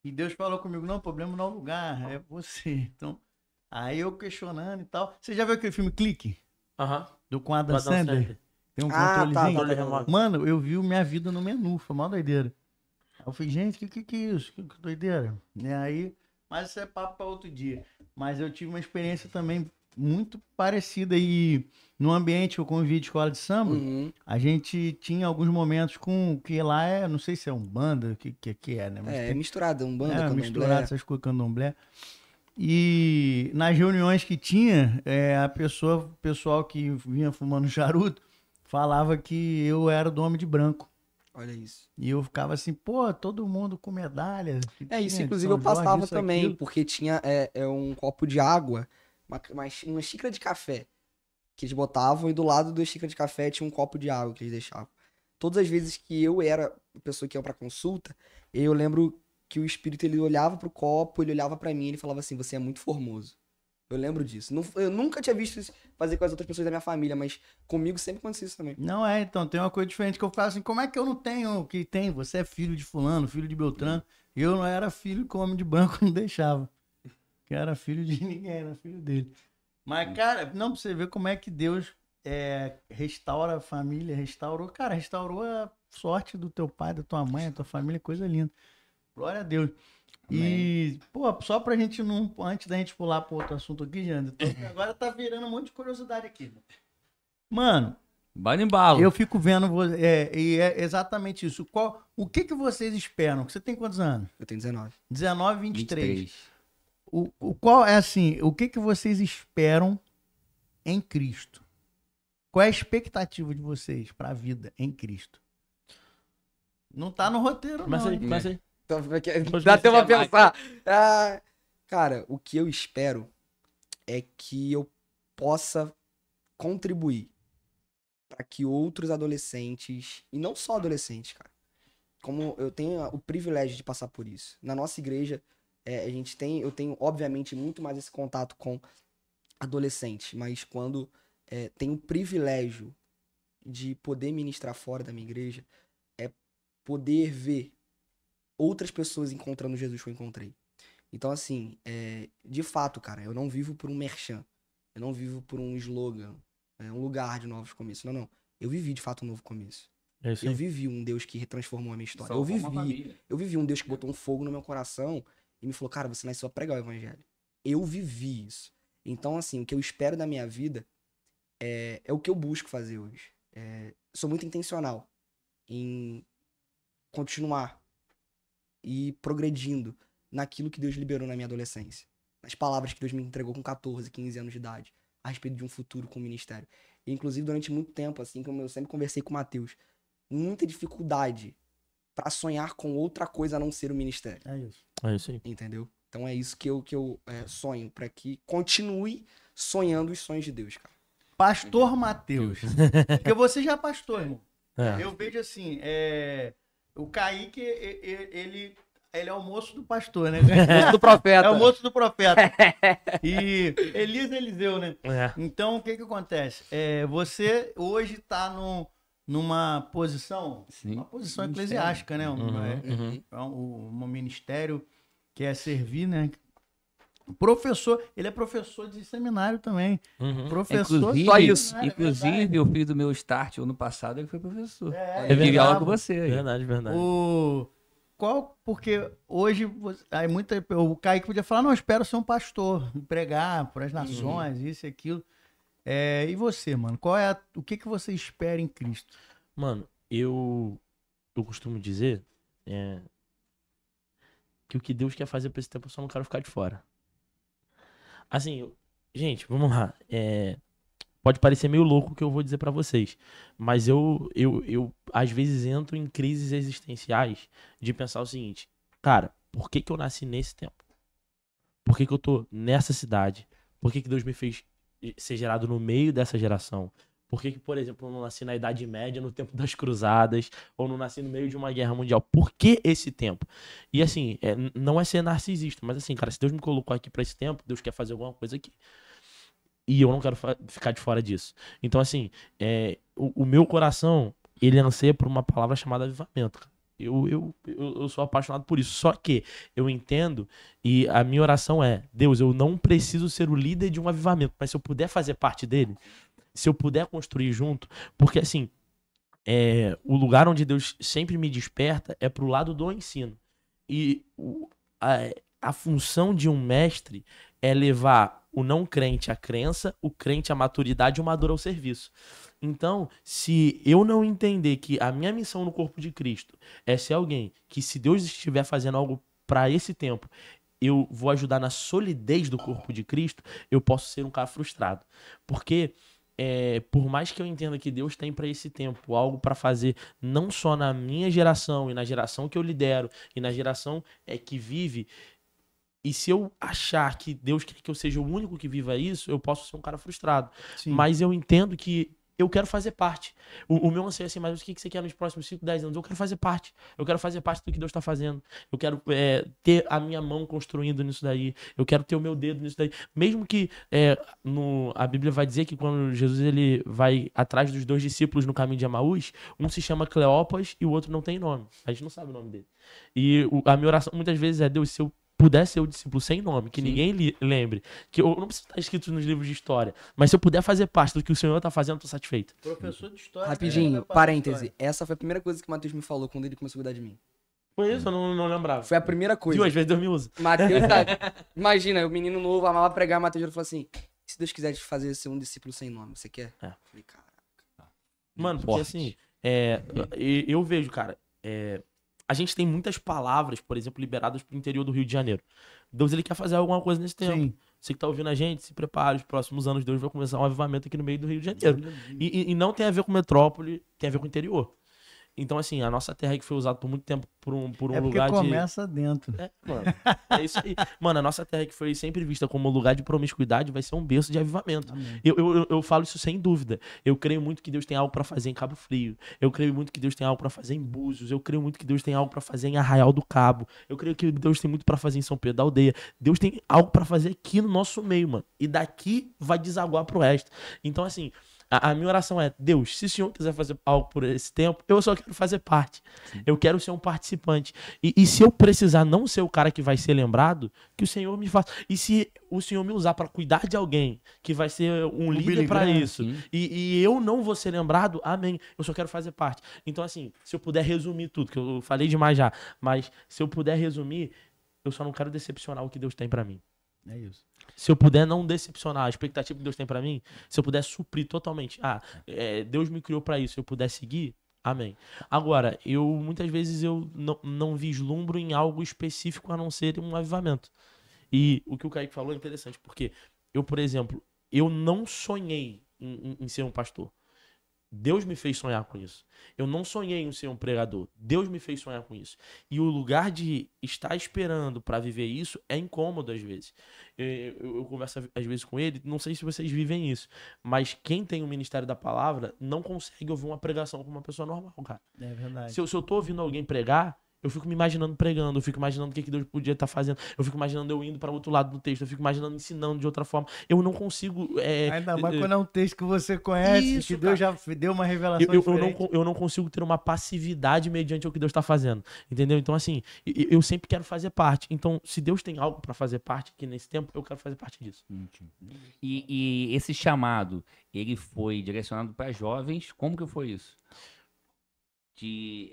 E Deus falou comigo: não, o problema não é o lugar, é você. Então, aí eu questionando e tal. Você já viu aquele filme Clique? Aham. Com Adam Sandler? Tem um controlezinho. Mano, eu vi minha vida no menu, foi uma doideira. Aí eu falei: gente, que é isso? Que doideira. E aí, mas isso é papo pra outro dia. Mas eu tive uma experiência também muito parecida e no ambiente eu convivi de escola de samba, a gente tinha alguns momentos com que lá não sei se é Umbanda, que é, né? Mas é misturado, Umbanda, Candomblé. Misturado essas coisas, Candomblé. E nas reuniões que tinha, o pessoal que vinha fumando charuto falava que eu era do homem de branco. Olha isso. E eu ficava assim, pô, todo mundo com medalha. Isso, inclusive eu passava também, porque tinha um copo de água, uma xícara de café que eles botavam, e do lado da xícara de café tinha um copo de água que eles deixavam. Todas as vezes que eu era a pessoa que ia pra consulta, eu lembro que o espírito, ele olhava pro copo, ele olhava pra mim, ele falava assim, você é muito formoso. Eu lembro disso. Eu nunca tinha visto isso fazer com as outras pessoas da minha família, mas comigo sempre aconteceu isso também. Não então, tem uma coisa diferente que eu ficava assim, como é que eu não tenho o que tem? Você é filho de fulano, filho de Beltrano. Eu não era filho que o homem de branco não deixava. Que era filho de ninguém, era filho dele. Mas, cara, não, pra você ver como é que Deus restaura a família, restaurou a sorte do teu pai, da tua mãe, da tua família, coisa linda. Glória a Deus. E, pô, só pra gente não, antes da gente pular pro outro assunto aqui, Jânio, agora tá virando um monte de curiosidade aqui. Mano, vai no embalo. Eu fico vendo, e é exatamente isso. O que vocês esperam? Você tem quantos anos? Eu tenho 19. 19, 23. Qual é assim, o que vocês esperam em Cristo? Qual é a expectativa de vocês pra vida em Cristo? Não tá no roteiro, mas não. Mas aí. Dá até pra pensar. Cara, o que eu espero é que eu possa contribuir para que outros adolescentes, e não só adolescentes, cara, como eu tenho o privilégio de passar por isso. Na nossa igreja, eu tenho, obviamente, muito mais esse contato com adolescentes, mas quando tenho o privilégio de poder ministrar fora da minha igreja, é poder ver outras pessoas encontrando Jesus que eu encontrei. Então, assim, de fato, cara, eu não vivo por um merchan. Eu não vivo por um slogan, um lugar de novos começos. Não. Eu vivi, de fato, um novo começo. Eu vivi um Deus que transformou a minha história. Eu vivi um Deus que botou um fogo no meu coração e me falou, cara, você nasceu a pregar o evangelho. Eu vivi isso. Então, assim, o que eu espero da minha vida é o que eu busco fazer hoje. Sou muito intencional em continuar e progredindo naquilo que Deus liberou na minha adolescência. Nas palavras que Deus me entregou com 14, 15 anos de idade, a respeito de um futuro com o ministério. E, inclusive, durante muito tempo, assim como eu sempre conversei com o Matheus, muita dificuldade pra sonhar com outra coisa a não ser o ministério. É isso. É isso aí. Entendeu? Então é isso que eu sonho, pra que continue sonhando os sonhos de Deus, cara. Pastor Matheus. Porque você já é pastor, irmão. Eu vejo assim, o Kaique, ele é o moço do pastor, né? Moço do profeta. É o moço do profeta. E Eliseu, né? Então, o que acontece? Você hoje tá numa posição, uma posição eclesiástica, né? Um ministério que é servir, né? Professor, ele é professor de seminário também. Professor, só isso. Inclusive, eu fiz o meu start ano passado, ele foi professor. Ele tive aula com você. Verdade. Porque hoje o Kaique podia falar, não, eu espero ser um pastor, pregar para as nações, isso e aquilo. E você, mano? O que você espera em Cristo? Mano, eu costumo dizer que o que Deus quer fazer pra esse tempo eu só não quero ficar de fora. Assim, gente, vamos lá. Pode parecer meio louco o que eu vou dizer pra vocês, mas eu às vezes entro em crises existenciais de pensar o seguinte, cara, por que eu nasci nesse tempo? Por que eu tô nessa cidade? Por que Deus me fez ser gerado no meio dessa geração? Por que, por exemplo, eu não nasci na Idade Média, no tempo das Cruzadas, ou não nasci no meio de uma guerra mundial? Por que esse tempo? E assim, não é ser narcisista, mas assim, cara, se Deus me colocou aqui pra esse tempo, Deus quer fazer alguma coisa aqui. E eu não quero ficar de fora disso. Então, assim, o meu coração, ele anseia por uma palavra chamada avivamento, cara. Eu sou apaixonado por isso. Só que eu entendo, e a minha oração é, Deus, eu não preciso ser o líder de um avivamento, mas se eu puder fazer parte dele, se eu puder construir junto, porque assim, o lugar onde Deus sempre me desperta é pro lado do ensino. E a função de um mestre é levar o não crente à crença, o crente à maturidade e o maduro ao serviço. Então, se eu não entender que a minha missão no corpo de Cristo é ser alguém que, se Deus estiver fazendo algo para esse tempo, eu vou ajudar na solidez do corpo de Cristo, eu posso ser um cara frustrado. Porque por mais que eu entenda que Deus tem para esse tempo algo para fazer, não só na minha geração e na geração que eu lidero e na geração que vive, e se eu achar que Deus quer que eu seja o único que viva isso, eu posso ser um cara frustrado. Sim. Mas eu entendo que eu quero fazer parte. O meu anseio é assim, mas o que você quer nos próximos 5, 10 anos? Eu quero fazer parte. Eu quero fazer parte do que Deus está fazendo. Eu quero ter a minha mão construindo nisso daí. Eu quero ter o meu dedo nisso daí. Mesmo que a Bíblia vai dizer que quando Jesus ele vai atrás dos 2 discípulos no caminho de Emaús, um se chama Cleopas e o outro não tem nome. A gente não sabe o nome dele. E a minha oração muitas vezes é: Deus, se eu puder ser o discípulo sem nome, que ninguém lembre, que eu não preciso estar escrito nos livros de história, mas se eu puder fazer parte do que o Senhor está fazendo, eu tô satisfeito. Professor de história. Rapidinho, parêntese. Essa foi a primeira coisa que o Matheus me falou quando ele começou a cuidar de mim. Foi isso? Eu não lembrava. Foi a primeira coisa. Viu? Às vezes Deus me usa. Matheus, imagina, o menino novo amava pregar, Matheus falou assim: se Deus quiser te fazer ser um discípulo sem nome, você quer? Eu falei, caraca. Mano, porque assim, eu vejo, cara, a gente tem muitas palavras, por exemplo, liberadas pro interior do Rio de Janeiro. Deus, ele quer fazer alguma coisa nesse tempo. Sim. Você que tá ouvindo a gente, se prepare. Os próximos anos, Deus vai começar um avivamento aqui no meio do Rio de Janeiro. E não tem a ver com metrópole, tem a ver com o interior. Então, assim, a nossa terra que foi usada por muito tempo por um lugar de... começa dentro. Mano, é isso aí. Mano, a nossa terra que foi sempre vista como lugar de promiscuidade vai ser um berço de avivamento. Eu falo isso sem dúvida. Eu creio muito que Deus tem algo pra fazer em Cabo Frio. Eu creio muito que Deus tem algo pra fazer em Búzios. Eu creio muito que Deus tem algo pra fazer em Arraial do Cabo. Eu creio que Deus tem muito pra fazer em São Pedro da Aldeia. Deus tem algo pra fazer aqui no nosso meio, mano. E daqui vai desaguar pro resto. Então, assim... A minha oração é: Deus, se o Senhor quiser fazer algo por esse tempo, eu só quero fazer parte. Sim. Eu quero ser um participante. E se eu precisar não ser o cara que vai ser lembrado, que o Senhor me faça. E se o Senhor me usar para cuidar de alguém que vai ser um líder para isso, e eu não vou ser lembrado, amém. Eu só quero fazer parte. Então, assim, se eu puder resumir tudo, que eu falei demais já, mas se eu puder resumir, eu só não quero decepcionar o que Deus tem para mim. É isso. Se eu puder não decepcionar a expectativa que Deus tem pra mim, se eu puder suprir totalmente, Deus me criou pra isso, se eu puder seguir, amém. Agora, muitas vezes eu não vislumbro em algo específico a não ser um avivamento. E o que o Kaique falou é interessante, porque eu, por exemplo, eu não sonhei em ser um pastor. Deus me fez sonhar com isso. Eu não sonhei em ser um pregador. Deus me fez sonhar com isso. E o lugar de estar esperando para viver isso é incômodo às vezes. Eu converso às vezes com ele, não sei se vocês vivem isso, mas quem tem o ministério da palavra não consegue ouvir uma pregação como uma pessoa normal, cara. É verdade. Se eu tô ouvindo alguém pregar, eu fico me imaginando pregando, eu fico imaginando o que Deus podia estar fazendo, eu fico imaginando eu indo para outro lado do texto, eu fico imaginando ensinando de outra forma. Eu não consigo... Ainda mais quando é um texto que você conhece, isso, que Deus já deu uma revelação eu não consigo ter uma passividade mediante o que Deus está fazendo, entendeu? Então, assim, eu sempre quero fazer parte. Então, se Deus tem algo para fazer parte aqui nesse tempo, eu quero fazer parte disso. E esse chamado, ele foi direcionado para jovens? Como que foi isso? De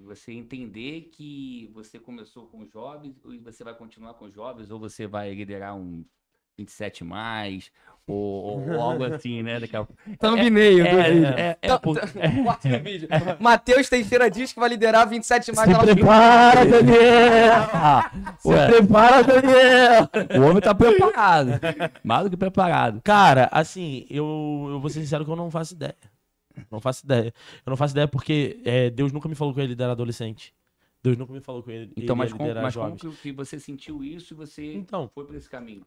você entender que você começou com jovens e você vai continuar com jovens, ou você vai liderar um 27 mais, ou algo assim, né? Thumbnail do vídeo. Matheus Teixeira diz que vai liderar 27 mais. Se prepara, Daniel! Se prepara, Daniel! O homem tá preparado. Mais do que preparado. Cara, assim, eu vou ser sincero que eu não faço ideia. Não faço ideia. Eu não faço ideia porque Deus nunca me falou que eu ia liderar adolescente. Deus nunca me falou que eu ia liderar jovens. Como que você sentiu isso e você foi por esse caminho?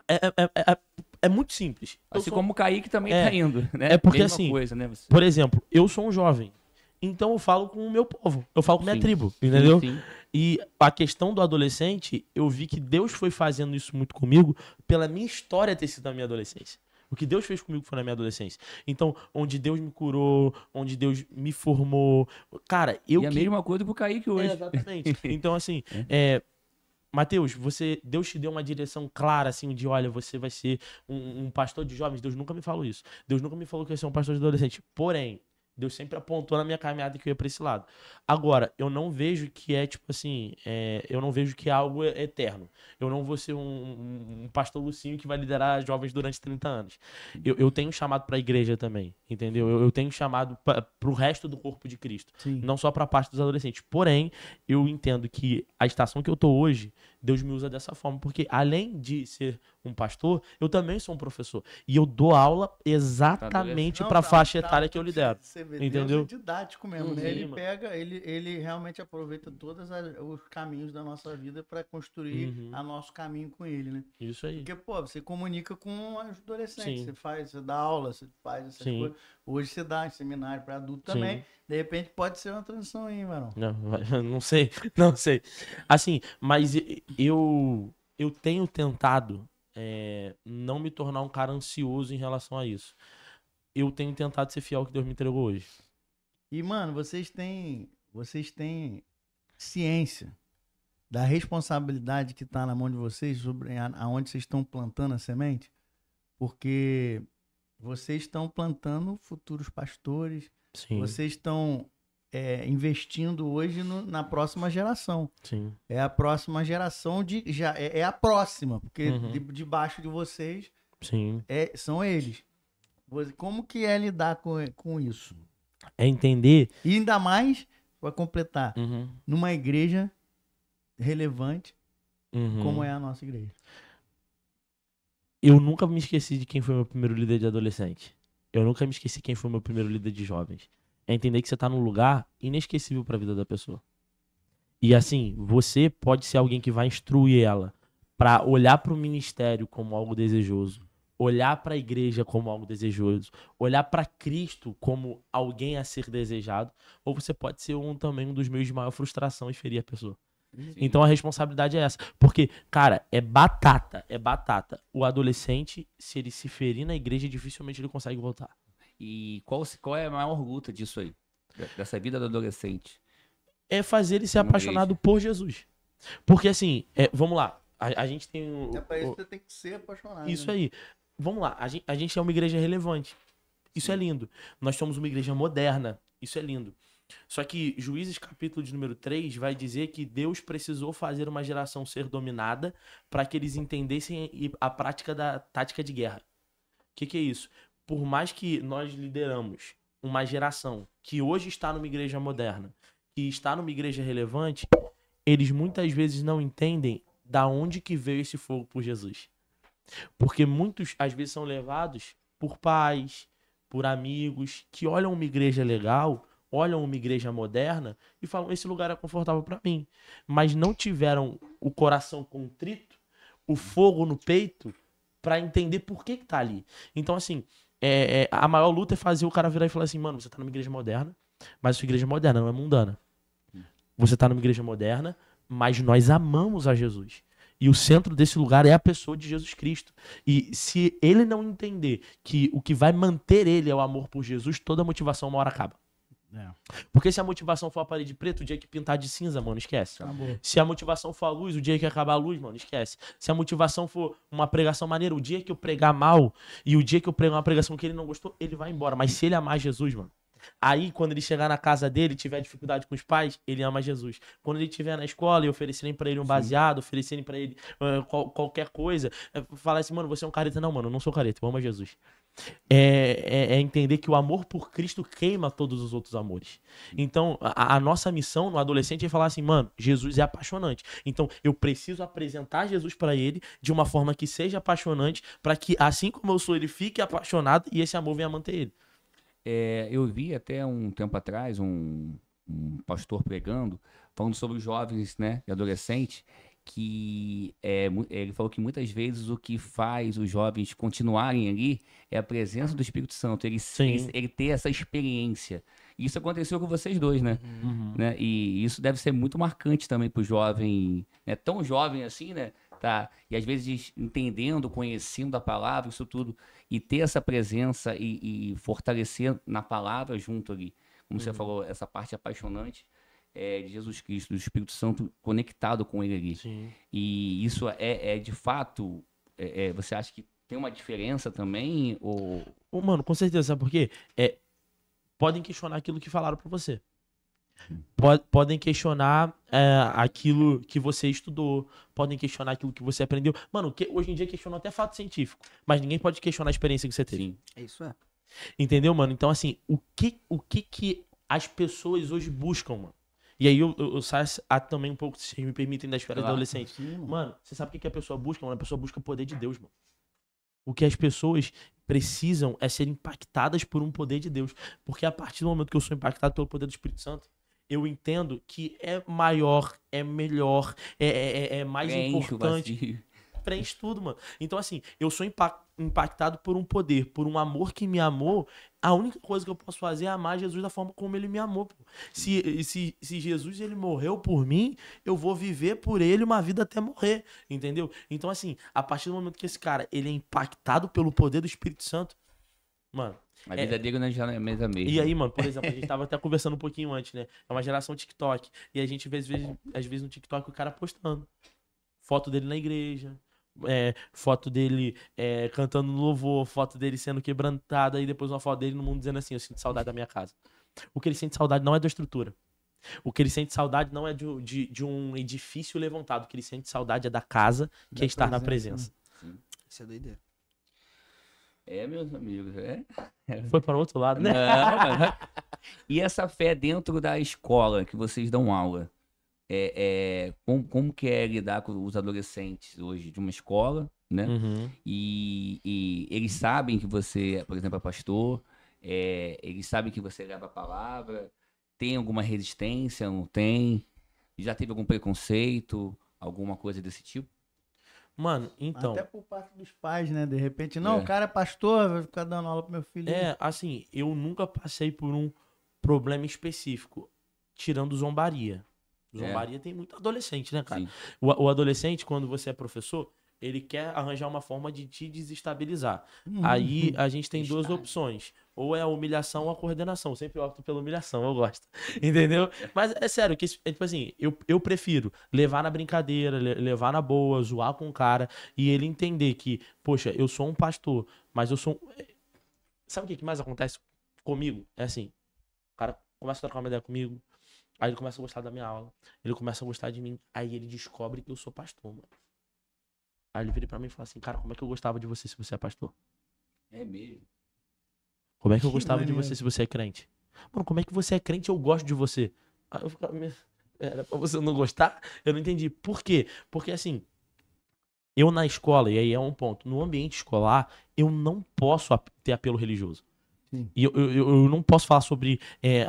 É muito simples. Assim como o Kaique também tá indo, né? É porque mesma assim, coisa, né? por exemplo, eu sou um jovem. Então eu falo com o meu povo. Eu falo com minha tribo, entendeu? Sim. E a questão do adolescente, eu vi que Deus foi fazendo isso muito comigo pela minha história ter sido na minha adolescência. O que Deus fez comigo foi na minha adolescência. Então, onde Deus me curou, onde Deus me formou. Cara, a mesma coisa pro Kaique hoje. Exatamente. Então, assim, Matheus, Deus te deu uma direção clara, assim, de olha, você vai ser um pastor de jovens. Deus nunca me falou isso. Deus nunca me falou que eu ia ser um pastor de adolescente. Porém, Deus sempre apontou na minha caminhada que eu ia pra esse lado. Agora, eu não vejo que é, tipo assim, eu não vejo que é algo eterno. Eu não vou ser um pastor Lucinho que vai liderar jovens durante 30 anos. Eu tenho chamado pra igreja também, entendeu? Eu tenho chamado pro resto do corpo de Cristo. Sim. Não só pra parte dos adolescentes. Porém, eu entendo que a estação que eu tô hoje, Deus me usa dessa forma. Porque além de ser um pastor, eu também sou um professor. E eu dou aula exatamente pra faixa etária que eu lidero. Entendeu? Deus é didático mesmo, né? Ele mano. pega, ele realmente aproveita todos os caminhos da nossa vida para construir o nosso caminho com ele, né? Isso aí. Porque, pô, você comunica com os adolescentes, Sim. você dá aula, você faz essas Sim. coisas. Hoje você dá seminário para adulto Sim. também. De repente pode ser uma transição aí, mano. Não sei. Assim, mas eu tenho tentado não me tornar um cara ansioso em relação a isso. Eu tenho tentado ser fiel ao que Deus me entregou hoje. E, mano, vocês têm ciência da responsabilidade que tá na mão de vocês sobre aonde vocês estão plantando a semente? Porque vocês estão plantando futuros pastores, Sim. vocês estão investindo hoje na próxima geração. Sim. É a próxima geração é a próxima, porque debaixo de vocês Sim. são eles. Como que é lidar com isso? É entender. E ainda mais, para completar, numa igreja relevante como é a nossa igreja. Eu nunca me esqueci de quem foi meu primeiro líder de adolescente. Eu nunca me esqueci quem foi meu primeiro líder de jovens. É entender que você tá num lugar inesquecível pra vida da pessoa. E assim, você pode ser alguém que vai instruir ela pra olhar pro ministério como algo desejoso, olhar pra igreja como algo desejoso, olhar pra Cristo como alguém a ser desejado, ou você pode ser também um dos meios de maior frustração e ferir a pessoa. Sim. Então a responsabilidade é essa. Porque, cara, é batata. O adolescente, se ele se ferir na igreja, dificilmente ele consegue voltar. E qual é a maior luta disso aí? Dessa vida do adolescente? É fazer ele ser apaixonado por Jesus. Porque assim, vamos lá. A gente tem pra isso você tem que ser apaixonado. Isso aí. Vamos lá. A gente é uma igreja relevante. Isso é lindo. Nós somos uma igreja moderna. Isso é lindo. Só que Juízes capítulo de número 3 vai dizer que Deus precisou fazer uma geração ser dominada para que eles entendessem a prática da tática de guerra. O que é isso? Por mais que nós lideramos uma geração que hoje está numa igreja moderna, que está numa igreja relevante, eles muitas vezes não entendem da onde que veio esse fogo por Jesus. Porque muitos, às vezes, são levados por pais, por amigos, que olham uma igreja legal, olham uma igreja moderna e falam, esse lugar é confortável para mim. Mas não tiveram o coração contrito, o fogo no peito, para entender por que tá ali. Então, assim, a maior luta é fazer o cara virar e falar assim, mano, você tá numa igreja moderna, mas a sua igreja moderna não é mundana. Você tá numa igreja moderna, mas nós amamos a Jesus. E o centro desse lugar é a pessoa de Jesus Cristo. E se ele não entender que o que vai manter ele é o amor por Jesus, toda a motivação uma hora acaba. Porque se a motivação for a parede preta, o dia que pintar de cinza, mano, esquece. Acabou. Se a motivação for a luz, o dia que acabar a luz, mano, esquece. Se a motivação for uma pregação maneira, o dia que eu pregar mal e o dia que eu pregar uma pregação que ele não gostou, ele vai embora. Mas se ele amar Jesus, mano, aí quando ele chegar na casa dele, tiver dificuldade com os pais, ele ama Jesus. Quando ele estiver na escola e oferecerem pra ele um baseado, oferecerem pra ele qualquer coisa, falar assim, mano, você é um careta. Não, mano, eu não sou careta, eu amo Jesus. É entender que o amor por Cristo queima todos os outros amores. Então, a nossa missão no adolescente é falar assim, mano, Jesus é apaixonante. Então, eu preciso apresentar Jesus pra ele de uma forma que seja apaixonante, pra que, assim como eu sou, ele fique apaixonado e esse amor venha manter ele. Eu vi até um tempo atrás um pastor pregando, falando sobre os jovens, né, e adolescentes, que ele falou que muitas vezes o que faz os jovens continuarem ali é a presença do Espírito Santo, ele ter essa experiência. Isso aconteceu com vocês dois, né? Né? E isso deve ser muito marcante também para o jovem, né? Tão jovem assim, né? Tá? E às vezes entendendo, conhecendo a palavra, isso tudo, e ter essa presença e fortalecer na palavra junto ali. Como você falou, essa parte apaixonante de Jesus Cristo, do Espírito Santo conectado com ele ali. Sim. E isso de fato, você acha que tem uma diferença também? Mano, com certeza, sabe por quê? podem questionar aquilo que falaram pra você. Podem questionar aquilo que você estudou, podem questionar aquilo que você aprendeu. Mano, hoje em dia questionam até fato científico, mas ninguém pode questionar a experiência que você teve. Sim. Isso é. Entendeu, mano? Então, assim, o que as pessoas hoje buscam, mano? E aí eu saio também um pouco, se vocês me permitem, da esfera Claro. adolescente. Sim, Mano, você sabe o que a pessoa busca, mano? A pessoa busca o poder de Deus, mano. O que as pessoas precisam é ser impactadas por um poder de Deus. Porque a partir do momento que eu sou impactado pelo poder do Espírito Santo, eu entendo que é maior, é melhor, é mais importante. Preenche tudo, mano. Então, assim, eu sou impactado por um poder, por um amor que me amou. A única coisa que eu posso fazer é amar Jesus da forma como ele me amou. Pô. Se Jesus ele morreu por mim, eu vou viver por ele uma vida até morrer, entendeu? Então, assim, a partir do momento que esse cara ele é impactado pelo poder do Espírito Santo, mano... A vida dele não já não é a mesma mesmo. E aí, mano, por exemplo, a gente tava até conversando um pouquinho antes, né? É uma geração TikTok. E a gente vê, às vezes, no TikTok o cara postando foto dele na igreja, foto dele cantando no louvor, foto dele sendo quebrantada, e depois uma foto dele no mundo dizendo assim: eu sinto saudade da minha casa. O que ele sente saudade não é da estrutura. O que ele sente saudade não é de um edifício levantado. O que ele sente saudade é da casa que é estar na presença. Isso é doideira. Meus amigos, Foi para o outro lado, né? Não. E essa fé dentro da escola que vocês dão aula, como que é lidar com os adolescentes hoje de uma escola, né? Uhum. E eles sabem que você, por exemplo, é pastor, eles sabem que você leva a palavra, tem alguma resistência, não tem? Já teve algum preconceito, alguma coisa desse tipo? Mano, então... Até por parte dos pais, né? De repente, não, o cara é pastor, vai ficar dando aula pro meu filho. Assim, eu nunca passei por um problema específico, tirando zombaria. Zombaria tem muito adolescente, né, cara? O adolescente, quando você é professor, ele quer arranjar uma forma de te desestabilizar. Aí a gente tem duas opções. Ou é a humilhação ou a coordenação. Eu sempre opto pela humilhação, eu gosto. Entendeu? Mas é sério, que tipo assim, eu prefiro levar na brincadeira, levar na boa, zoar com o cara, e ele entender que, poxa, eu sou um pastor, mas eu sou... Sabe o que mais acontece comigo? É assim, o cara começa a trocar uma ideia comigo, aí ele começa a gostar da minha aula, ele começa a gostar de mim, aí ele descobre que eu sou pastor, mano. Aí ele vira pra mim e fala assim: cara, como é que eu gostava de você se você é pastor? É mesmo. Como é que eu gostava de você se você é crente? Mano, como é que você é crente e eu gosto de você? Aí eu ficava, era pra você não gostar? Eu não entendi. Por quê? Porque assim, eu na escola, e aí é um ponto, no ambiente escolar, eu não posso ter apelo religioso. Sim. E eu não posso falar sobre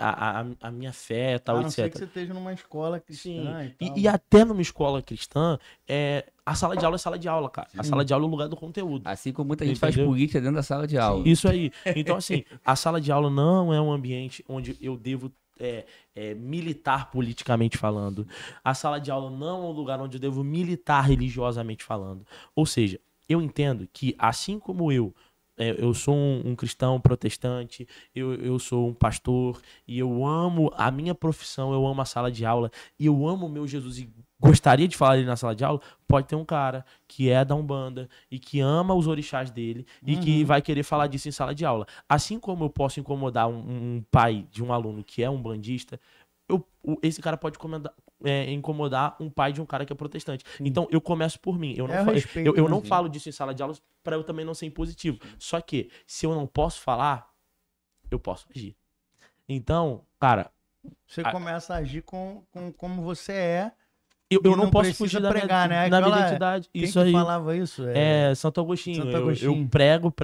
a minha fé, tal, etc. A não ser que você esteja numa escola cristã. Sim. E até numa escola cristã, a sala de aula é sala de aula, cara. Sim. A sala de aula é o lugar do conteúdo. Assim como muita gente faz política dentro da sala de aula. Isso aí. Então, assim, a sala de aula não é um ambiente onde eu devo militar politicamente falando. A sala de aula não é um lugar onde eu devo militar religiosamente falando. Ou seja, eu entendo que, assim como eu sou um cristão protestante, eu sou um pastor, e eu amo a minha profissão, eu amo a sala de aula, e eu amo o meu Jesus e gostaria de falar ele na sala de aula. Pode ter um cara que é da Umbanda e que ama os orixás dele e que vai querer falar disso em sala de aula. Assim como eu posso incomodar um pai de um aluno que é umbandista, esse cara pode incomodar um pai de um cara que é protestante. Então, eu começo por mim. Eu não falo disso em sala de aula para eu também não ser impositivo. Só que, se eu não posso falar, eu posso agir. Então, cara... Você começa a agir como você é. Eu não posso fugir da pregar, minha identidade. Quem isso aí falava isso? Santo Agostinho. Eu prego,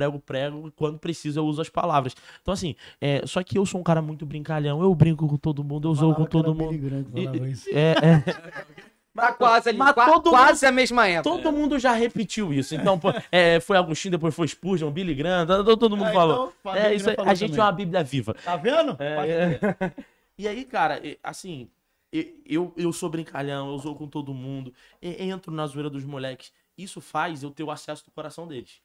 e quando preciso eu uso as palavras. Então, assim, só que eu sou um cara muito brincalhão, eu brinco com todo mundo, eu zoo com todo mundo. Mas quase ali, quase a mesma época. Todo mundo já repetiu isso. Então, foi Agostinho, depois foi Spurgeon, Billy Graham, todo mundo falou. Então, isso aí, a gente também é uma Bíblia viva. Tá vendo? E aí, cara, assim... Eu sou brincalhão, eu zoo com todo mundo, entro na zoeira dos moleques. Isso faz eu ter o acesso do coração deles.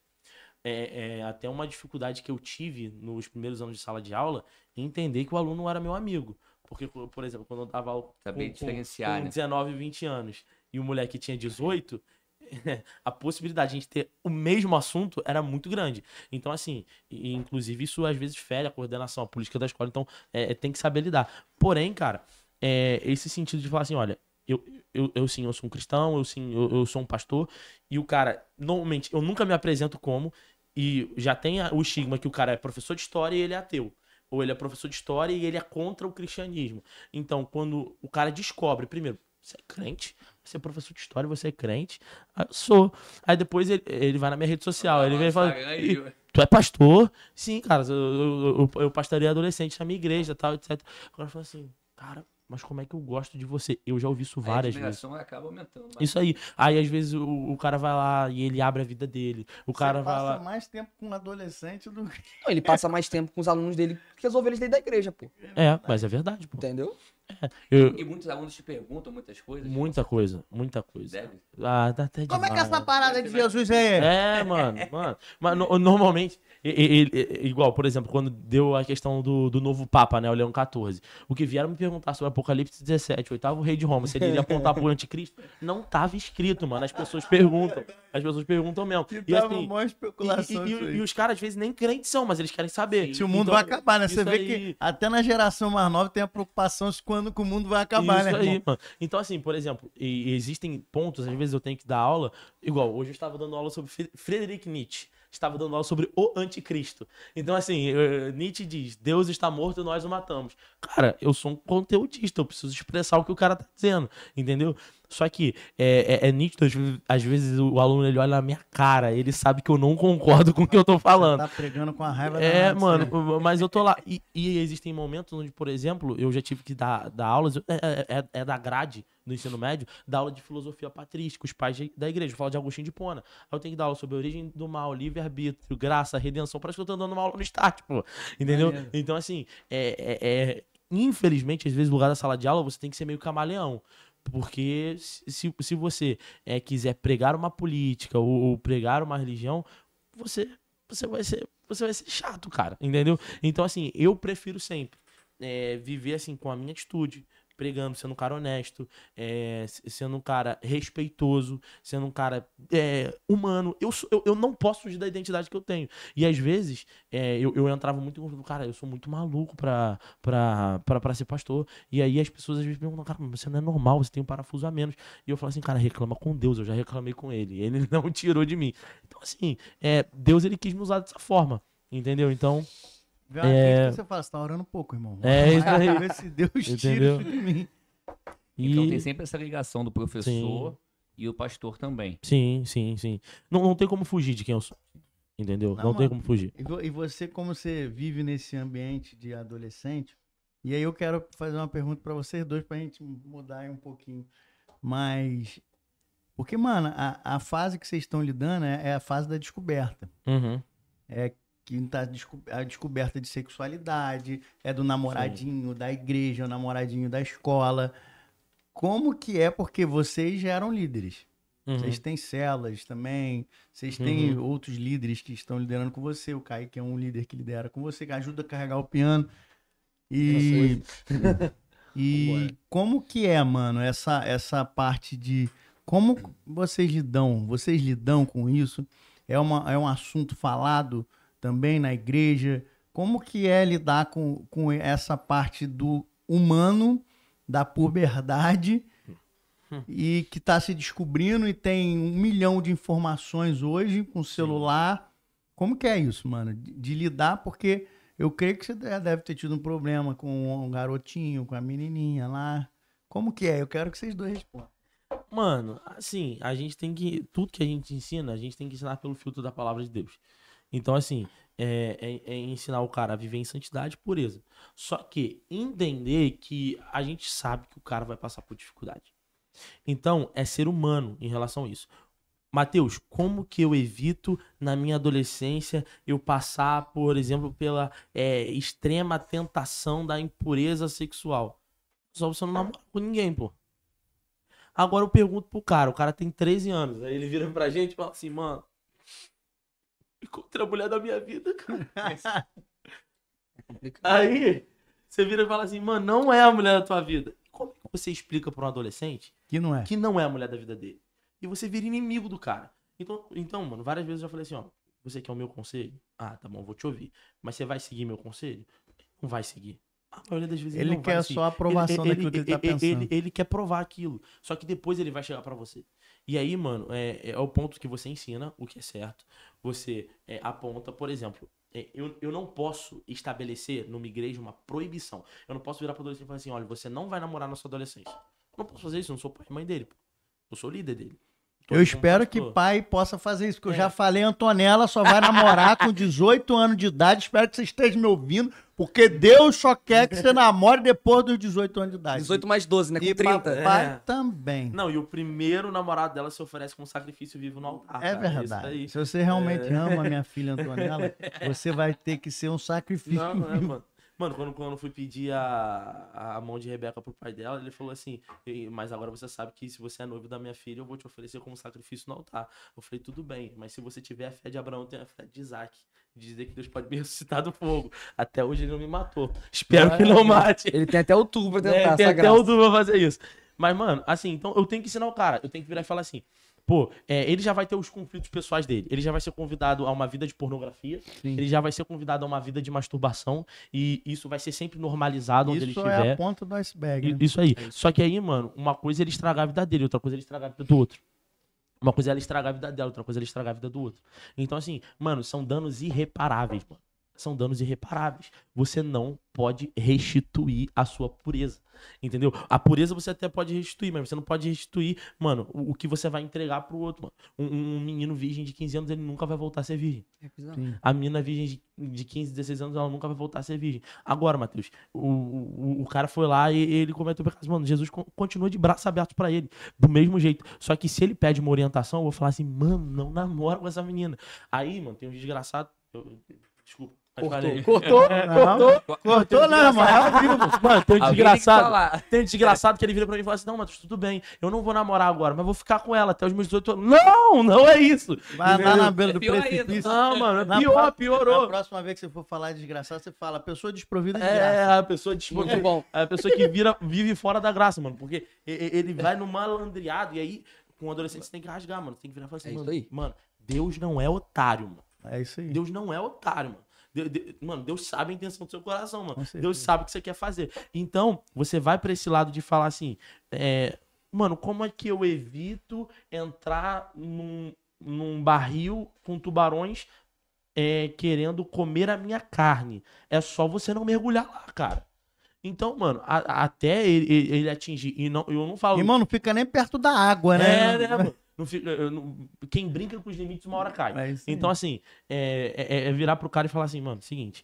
Até uma dificuldade que eu tive nos primeiros anos de sala de aula, entender que o aluno não era meu amigo. Porque, por exemplo, quando eu dava aula com 19, 20 anos e o moleque tinha 18, a possibilidade de a gente ter o mesmo assunto era muito grande. Então, assim, inclusive isso às vezes fere a coordenação, a política da escola. Então, tem que saber lidar. Porém, cara, esse sentido de falar assim, olha, eu sim, eu sou um cristão, eu sou um pastor, e o cara, normalmente, eu nunca me apresento como, e já tem o estigma que o cara é professor de história e ele é ateu. Ou ele é professor de história e ele é contra o cristianismo. Então, quando o cara descobre, primeiro, você é crente? Você é professor de história, você é crente? Ah, eu sou. Aí depois ele vai na minha rede social, ele vem e fala, tu é pastor? Sim, cara, eu pastorei adolescente na minha igreja, tal, etc. Agora fala assim, cara, mas como é que eu gosto de você? Eu já ouvi isso várias vezes. A acaba aumentando. Isso aí. Aí, às vezes, o cara vai lá e ele abre a vida dele. O cara vai lá... Você passa mais tempo com um adolescente do que... Não, ele passa mais tempo com os alunos dele que as ovelhas dele da igreja, pô. Mas é verdade, pô. Entendeu? E muitos alunos te perguntam muitas coisas. Muita coisa. Deve. Ah, dá até demais. Como é que é essa parada de Jesus aí? Mano. Mas normalmente, igual, por exemplo, quando deu a questão do novo Papa, né, o Leão XIV, o que vieram me perguntar sobre Apocalipse 17, o oitavo rei de Roma, se ele iria apontar pro anticristo, não tava escrito, mano. As pessoas perguntam. As pessoas perguntam mesmo. E assim, uma especulação e os caras, às vezes, nem crentes são, mas eles querem saber. Se o mundo vai acabar, né? Você vê aí... que até na geração mais nova tem a preocupação de quando que o mundo vai acabar, isso né, aí, irmão? mano. Então, assim, por exemplo, existem pontos, às vezes eu tenho que dar aula, igual, hoje eu estava dando aula sobre Friedrich Nietzsche. Estava dando aula sobre o anticristo. Então, assim, Nietzsche diz, Deus está morto e nós o matamos. Cara, eu sou um conteudista, eu preciso expressar o que o cara tá dizendo, entendeu? Só que é nítido, às vezes o aluno ele olha na minha cara, ele sabe que eu não concordo com o que eu tô falando. Você tá pregando com a raiva da mano, mas eu tô lá. E existem momentos onde, por exemplo, eu já tive que dar aulas, da grade do ensino médio, dar aula de filosofia patrística, os pais da igreja. Eu falo de Agostinho de Hipona. Aí eu tenho que dar aula sobre a origem do mal, livre-arbítrio, graça, redenção. Parece que eu tô dando uma aula no start, pô. Entendeu? Então, assim, infelizmente, às vezes, no lugar da sala de aula, você tem que ser meio camaleão. Porque se você quiser pregar uma política ou pregar uma religião, você vai ser chato, cara, entendeu? Então, assim, eu prefiro sempre viver assim com a minha atitude, pregando, sendo um cara honesto, sendo um cara respeitoso, sendo um cara humano. Eu não posso fugir da identidade que eu tenho. E às vezes eu entrava muito com cara, eu sou muito maluco pra ser pastor. E aí as pessoas às vezes me perguntam, cara, mas você não é normal, você tem um parafuso a menos. E eu falo assim, cara, reclama com Deus, eu já reclamei com ele. Ele não tirou de mim. Então, assim, Deus ele quis me usar dessa forma. Entendeu? Então. O que você fala? Você tá orando pouco, irmão. Isso aí. Ver se Deus tira isso de mim. Então tem sempre essa ligação do professor e o pastor também. Sim. Não tem como fugir de quem eu sou. Entendeu? Não tem como fugir. E você, como você vive nesse ambiente de adolescente, e aí eu quero fazer uma pergunta pra vocês dois, pra gente mudar aí um pouquinho. Mas... Porque, mano, a fase que vocês estão lidando é a fase da descoberta. Uhum. Que tá a descoberta de sexualidade, do namoradinho da igreja, o namoradinho da escola. Como que é? Porque vocês já eram líderes. Uhum. Vocês têm células também, vocês têm outros líderes que estão liderando com você. O Kaique é um líder que lidera com você, que ajuda a carregar o piano. E como que é, mano, essa parte de... Como vocês lidam com isso? É um assunto falado também na igreja? Como que é lidar com essa parte do humano, da puberdade, e que está se descobrindo e tem 1 milhão de informações hoje com o celular? Como que é isso, mano? De lidar, porque eu creio que você deve ter tido um problema com um garotinho, com a menininha lá. Como que é? Eu quero que vocês dois respondam. Mano, assim, a gente tem que... Tudo que a gente ensina, a gente tem que ensinar pelo filtro da palavra de Deus. Então, assim, ensinar o cara a viver em santidade e pureza. Só que entender que a gente sabe que o cara vai passar por dificuldade. Então, é ser humano em relação a isso. Mateus, como que eu evito, na minha adolescência, eu passar, por exemplo, pela extrema tentação da impureza sexual? Só você não namora com ninguém, pô. Agora eu pergunto pro cara, o cara tem 13 anos, aí ele vira pra gente e fala assim, mano, encontrei a mulher da minha vida, cara. Aí, você vira e fala assim, mano, não é a mulher da tua vida. Como que você explica pra um adolescente que não é? Que não é a mulher da vida dele? e você vira inimigo do cara. Então, mano, várias vezes eu já falei assim, ó, você quer o meu conselho? Ah, tá bom, vou te ouvir. Mas você vai seguir meu conselho? Não vai seguir. A maioria das vezes ele não quer vai só a aprovação daquilo que ele tá pensando. Ele quer provar aquilo. Só que depois ele vai chegar pra você. E aí, mano, é o ponto que você ensina o que é certo. Você aponta, por exemplo, eu não posso estabelecer numa igreja uma proibição. Eu não posso virar pro adolescente e falar assim, olha, você não vai namorar na sua adolescência. Eu não posso fazer isso, eu não sou pai e mãe dele. Pô. Eu sou líder dele. Eu espero que pai possa fazer isso, porque eu já falei, Antonella só vai namorar com 18 anos de idade. Espero que você esteja me ouvindo, porque Deus só quer que você namore depois dos 18 anos de idade. 18 mais 12, né? Com e 30. Pai também. Não, e o primeiro namorado dela se oferece como sacrifício vivo no altar. É verdade. Se você realmente ama minha filha Antonella, você vai ter que ser um sacrifício vivo. Mano. Mano, quando eu fui pedir a mão de Rebeca pro pai dela, ele falou assim, mas agora você sabe que se você é noivo da minha filha, eu vou te oferecer como sacrifício no altar. Eu falei, tudo bem, mas se você tiver a fé de Abraão, tem a fé de Isaac. De dizer que Deus pode me ressuscitar do fogo. Até hoje ele não me matou. Espero que não mate. Ele tem até o tubo pra tentar, tem até o tubo pra fazer isso. Mas, mano, assim, então eu tenho que ensinar o cara. Eu tenho que virar e falar assim, pô, ele já vai ter os conflitos pessoais dele. Ele já vai ser convidado a uma vida de pornografia. Sim. Ele já vai ser convidado a uma vida de masturbação. E isso vai ser sempre normalizado onde ele estiver. Isso é a ponta do iceberg. Né? Isso aí. Só que aí, mano, uma coisa é ele estragar a vida dele, outra coisa é ele estragar a vida do outro. Uma coisa é ela estragar a vida dela, outra coisa é ela estragar a vida do outro. Então, assim, mano, são danos irreparáveis, mano. São danos irreparáveis. Você não pode restituir a sua pureza. Entendeu? A pureza você até pode restituir, mas você não pode restituir, mano, o que você vai entregar pro outro, mano. Um menino virgem de 15 anos, ele nunca vai voltar a ser virgem. A menina virgem de 15, 16 anos, ela nunca vai voltar a ser virgem. Agora, Matheus, o cara foi lá e ele cometeu pecado. Mano, Jesus continua de braços abertos pra ele, do mesmo jeito. Só que se ele pede uma orientação, eu vou falar assim, mano, não namora com essa menina. Aí, mano, tem um desgraçado... Desculpa. Cortou não, mano. Mano, tem um desgraçado que ele vira pra mim e fala assim, não, Matheus, tudo bem, eu não vou namorar agora, mas vou ficar com ela até os meus 18 anos. Não é isso. Vai andar na beira do precipício. Não, mano, piorou. Na próxima vez que você for falar de desgraçado, você fala, pessoa desprovida de graça. A pessoa desprovida. Muito bom. A pessoa que vive fora da graça, mano, porque ele vai no malandreado e aí, com um adolescente, você tem que rasgar, mano, você tem que virar e falar assim, mano, Deus não é otário, mano. É isso aí. Deus não é otário, mano. Mano, Deus sabe a intenção do seu coração, mano. Deus sabe o que você quer fazer. Então, você vai pra esse lado de falar assim, mano, como é que eu evito entrar num barril com tubarões querendo comer a minha carne? É só você não mergulhar lá, cara. Então, mano, até ele atingir, eu não falo... Irmão, não fica nem perto da água, né? né, mano? Quem brinca com os limites uma hora cai. Então, assim, virar pro cara e falar assim, mano, seguinte,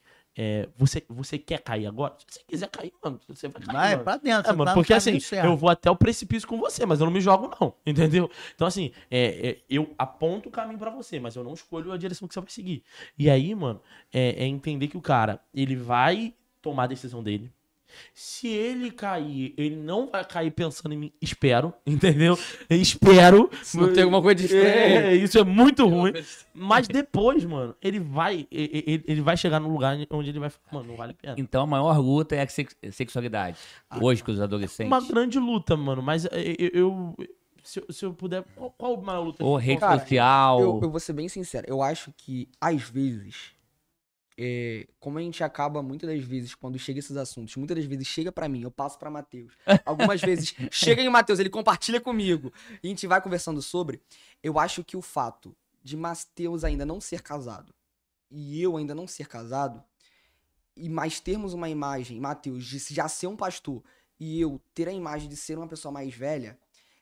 você quer cair agora? Se você quiser cair, mano, você vai cair. Vai pra dentro, mano, porque assim, eu vou até o precipício com você, mas eu não me jogo, não, entendeu? Então, assim, eu aponto o caminho pra você, mas eu não escolho a direção que você vai seguir. E aí, mano, entender que o cara, ele vai tomar a decisão dele. Se ele cair, ele não vai cair pensando em mim. Espero, entendeu? Espero. Se não tem alguma coisa diferente. Isso é muito ruim. Mas depois, mano, ele vai chegar num lugar onde ele vai falar, mano, não vale a pena. Então a maior luta é a sexualidade. Hoje com os adolescentes. Uma grande luta, mano. Mas se eu puder. Qual a maior luta? Ou rede social. Eu vou ser bem sincero. Eu acho que, às vezes. Como a gente acaba muitas das vezes, quando chega esses assuntos, muitas das vezes chega pra mim, eu passo pra Matheus. Algumas vezes chega em Matheus, ele compartilha comigo. E a gente vai conversando sobre. Eu acho que o fato de Matheus ainda não ser casado e eu ainda não ser casado, e mais termos uma imagem, Matheus, de já ser um pastor e eu ter a imagem de ser uma pessoa mais velha,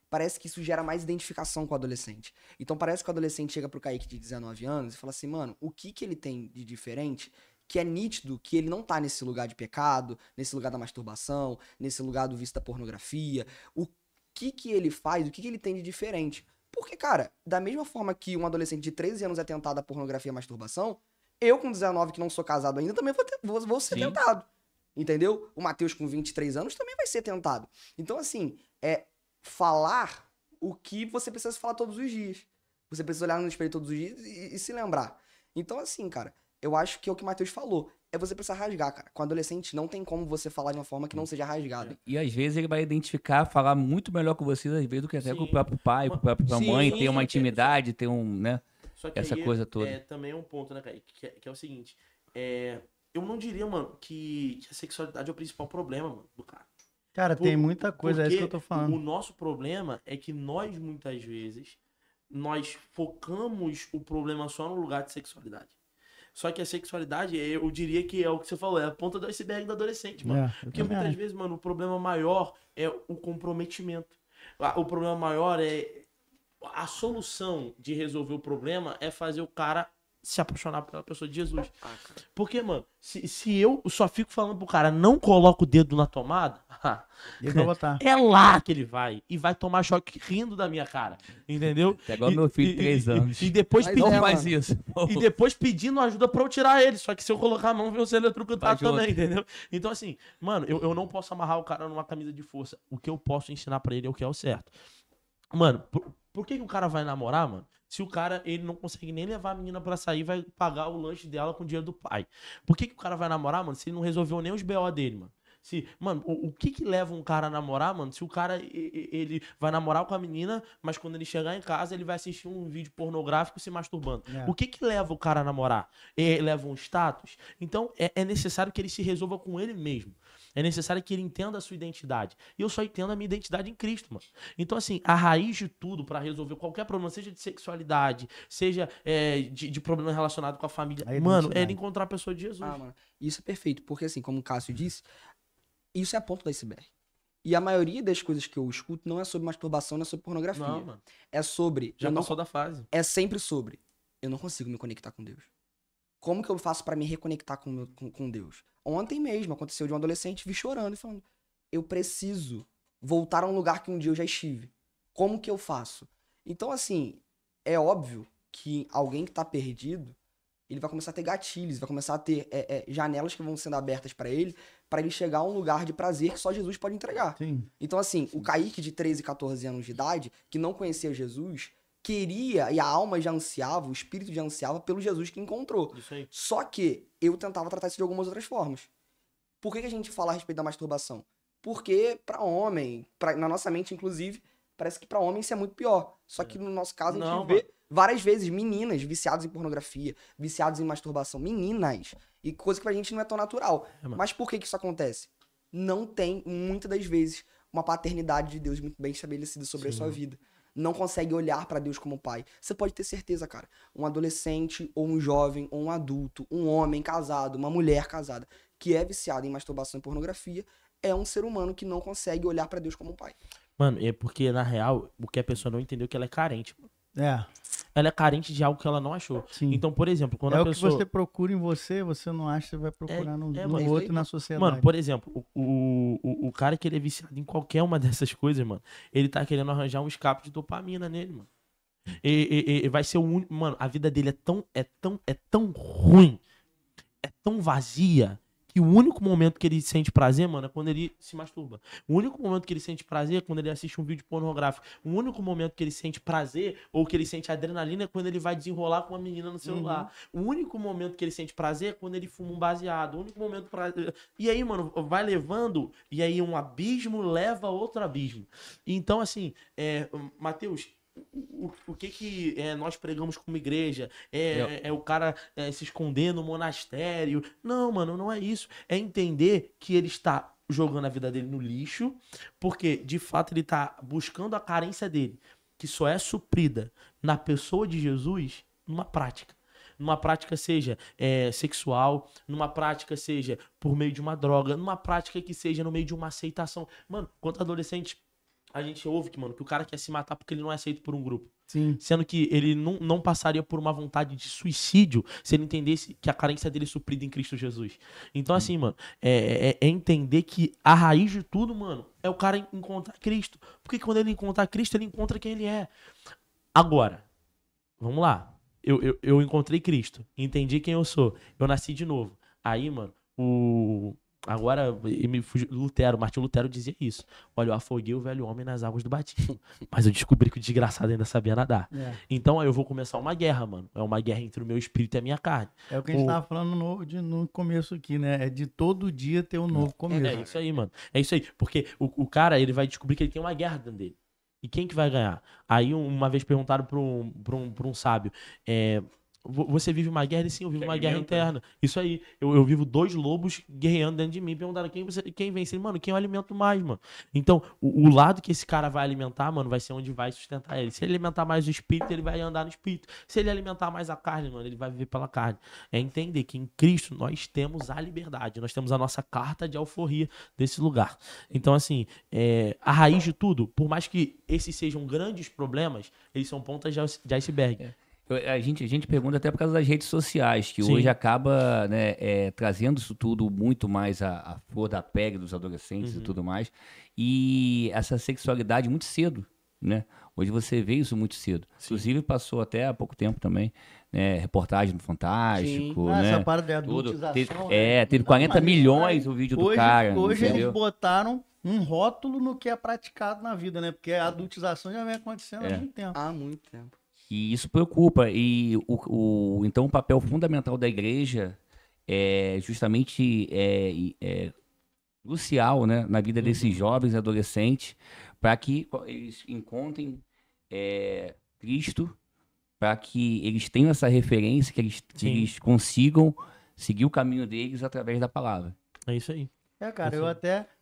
parece que isso gera mais identificação com o adolescente. Então parece que o adolescente chega pro Kaique de 19 anos e fala assim, mano, o que ele tem de diferente, que é nítido que ele não tá nesse lugar de pecado, nesse lugar da masturbação, nesse lugar do vício da pornografia, o que ele faz, o que ele tem de diferente. Porque, cara, da mesma forma que um adolescente de 13 anos é tentado a pornografia e a masturbação, eu com 19, que não sou casado ainda, também vou ser tentado. Entendeu? O Matheus com 23 anos também vai ser tentado. Então, assim, falar o que você precisa falar todos os dias. Você precisa olhar no espelho todos os dias e se lembrar. Então, assim, cara, eu acho que é o que o Matheus falou. é você precisar rasgar, cara. Com adolescente não tem como você falar de uma forma que não seja rasgada. E às vezes ele vai identificar, falar muito melhor com vocês, às vezes, do que até com o próprio pai, com a própria mãe, ter uma intimidade, ter né? Só que essa coisa toda. Também é um ponto, né, Kaique? Que é o seguinte. Eu não diria, mano, que a sexualidade é o principal problema, mano, do cara. Cara, tem muita coisa, é isso que eu tô falando. O nosso problema é que nós, muitas vezes, nós focamos o problema só no lugar de sexualidade. Só que a sexualidade, eu diria que é o que você falou, é a ponta do iceberg do adolescente, mano. Porque muitas vezes, mano, o problema maior é o comprometimento. O problema maior é... A solução de resolver o problema é fazer o cara se apaixonar pela pessoa de Jesus. Porque, mano, se eu só fico falando pro cara, não coloca o dedo na tomada, é lá que ele vai. E vai tomar choque rindo da minha cara. Entendeu? É igual meu filho de 3 anos. E depois não faz isso. E depois pedindo ajuda pra eu tirar ele. Só que se eu colocar a mão, vem ser eletrocutado também, entendeu? Então, assim, mano, eu não posso amarrar o cara numa camisa de força. O que eu posso ensinar pra ele é o que é o certo. Mano, por que o cara vai namorar, mano? Se o cara, ele não consegue nem levar a menina pra sair, vai pagar o lanche dela com o dinheiro do pai. Por que o cara vai namorar, mano, se ele não resolveu nem os BO dele, mano? Mano, o que leva um cara a namorar, mano? Se o cara, ele vai namorar com a menina, mas quando ele chegar em casa, ele vai assistir um vídeo pornográfico se masturbando. O que leva o cara a namorar? Leva um status? Então, é necessário que ele se resolva com ele mesmo. É necessário que ele entenda a sua identidade. E eu só entendo a minha identidade em Cristo, mano. Então, assim, a raiz de tudo pra resolver qualquer problema, seja de sexualidade, seja de problema relacionado com a família, mano, é ele encontrar a pessoa de Jesus. Mano, isso é perfeito. Porque, assim, como o Cássio disse, isso é a ponta do iceberg. E a maioria das coisas que eu escuto não é sobre masturbação, não é sobre pornografia. Não, mano. É sobre... Já passou da fase. É sempre sobre... Eu não consigo me conectar com Deus. Como que eu faço pra me reconectar com Deus? Ontem mesmo aconteceu de um adolescente vir chorando e falando: eu preciso voltar a um lugar que um dia eu já estive. Como que eu faço? Então, assim, é óbvio que alguém que tá perdido, ele vai começar a ter gatilhos, vai começar a ter janelas que vão sendo abertas pra ele chegar a um lugar de prazer que só Jesus pode entregar. Sim. Então, assim, o Kaique de 13, 14 anos de idade, que não conhecia Jesus, queria, e a alma já ansiava, o espírito já ansiava pelo Jesus que encontrou. Isso aí. Só que eu tentava tratar isso de algumas outras formas. Por que a gente fala a respeito da masturbação? Porque pra homem, na nossa mente, inclusive, parece que pra homem isso é muito pior. Só que no nosso caso a gente vê várias vezes meninas viciadas em pornografia, viciadas em masturbação. Meninas. E coisa que pra gente não é tão natural. Mas por que isso acontece? Não tem, muitas das vezes, uma paternidade de Deus muito bem estabelecida sobre a sua vida. Não consegue olhar pra Deus como pai. Você pode ter certeza, cara. Um adolescente, ou um jovem, ou um adulto, um homem casado, uma mulher casada, que é viciado em masturbação e pornografia, é um ser humano que não consegue olhar pra Deus como um pai. Mano, é porque, na real, o que a pessoa não entendeu é que ela é carente, mano. Ela é carente de algo que ela não achou. Sim. Então, por exemplo, quando a pessoa... É o que você procura em você não acha, você vai procurar no outro, na sociedade. Mano, por exemplo, o cara que ele é viciado em qualquer uma dessas coisas, mano, ele tá querendo arranjar um escape de dopamina nele, mano. E vai ser o único... Mano, a vida dele é tão ruim, é tão vazia, que o único momento que ele sente prazer, mano, é quando ele se masturba. O único momento que ele sente prazer é quando ele assiste um vídeo pornográfico. O único momento que ele sente prazer ou que ele sente adrenalina é quando ele vai desenrolar com uma menina no celular. O único momento que ele sente prazer é quando ele fuma um baseado. O único momento E aí, mano, vai levando, e aí um abismo leva a outro abismo. Então, assim, Mateus, o que nós pregamos como igreja? É o cara se esconder no monastério? Não, mano, não é isso. É entender que ele está jogando a vida dele no lixo, porque, de fato, ele está buscando a carência dele, que só é suprida na pessoa de Jesus, numa prática. Numa prática seja sexual, numa prática seja por meio de uma droga, numa prática que seja no meio de uma aceitação. Mano, quanto adolescente a gente ouve que o cara quer se matar porque ele não é aceito por um grupo. Sim. Sendo que ele não passaria por uma vontade de suicídio se ele entendesse que a carência dele é suprida em Cristo Jesus. Então, assim, mano, é entender que a raiz de tudo, mano, é o cara encontrar Cristo. Porque quando ele encontrar Cristo, ele encontra quem ele é. Agora, vamos lá. Eu encontrei Cristo, entendi quem eu sou, eu nasci de novo. Aí, mano, Agora, Martinho Lutero dizia isso. Olha, eu afoguei o velho homem nas águas do batismo. Mas eu descobri que o desgraçado ainda sabia nadar. Então, eu vou começar uma guerra, mano. É uma guerra entre o meu espírito e a minha carne. É o que a gente tava falando no começo aqui, né? É de todo dia ter um novo começo. É isso aí, mano. É isso aí. Porque o cara, ele vai descobrir que ele tem uma guerra dentro dele. E quem que vai ganhar? Aí, uma vez perguntaram pra um sábio, você vive uma guerra? Ele, sim, eu vivo uma guerra interna. Isso aí. Eu vivo 2 lobos guerreando dentro de mim. Perguntaram quem vence. Ele, mano, quem eu alimento mais, mano? Então, o lado que esse cara vai alimentar, mano, vai ser onde vai sustentar ele. Se ele alimentar mais o espírito, ele vai andar no espírito. Se ele alimentar mais a carne, mano, ele vai viver pela carne. É entender que em Cristo nós temos a liberdade. Nós temos a nossa carta de alforria desse lugar. Então, assim, a raiz de tudo, por mais que esses sejam grandes problemas, eles são pontas de iceberg. A gente pergunta até por causa das redes sociais, que hoje acaba, né, trazendo isso tudo muito mais à flor da pele dos adolescentes e tudo mais. E essa sexualidade muito cedo, né? Hoje você vê isso muito cedo. Sim. Inclusive passou até há pouco tempo também, né, reportagem no Fantástico, né? Essa parte de adultização. Teve 40 milhões o vídeo do cara. Hoje eles botaram um rótulo no que é praticado na vida, né? Porque a adultização já vem acontecendo há muito tempo. Há muito tempo. E isso preocupa. E então o papel fundamental da igreja é justamente crucial, né, na vida desses jovens e adolescentes, para que eles encontrem Cristo, para que eles tenham essa referência, que eles consigam seguir o caminho deles através da palavra. É isso aí. Cara,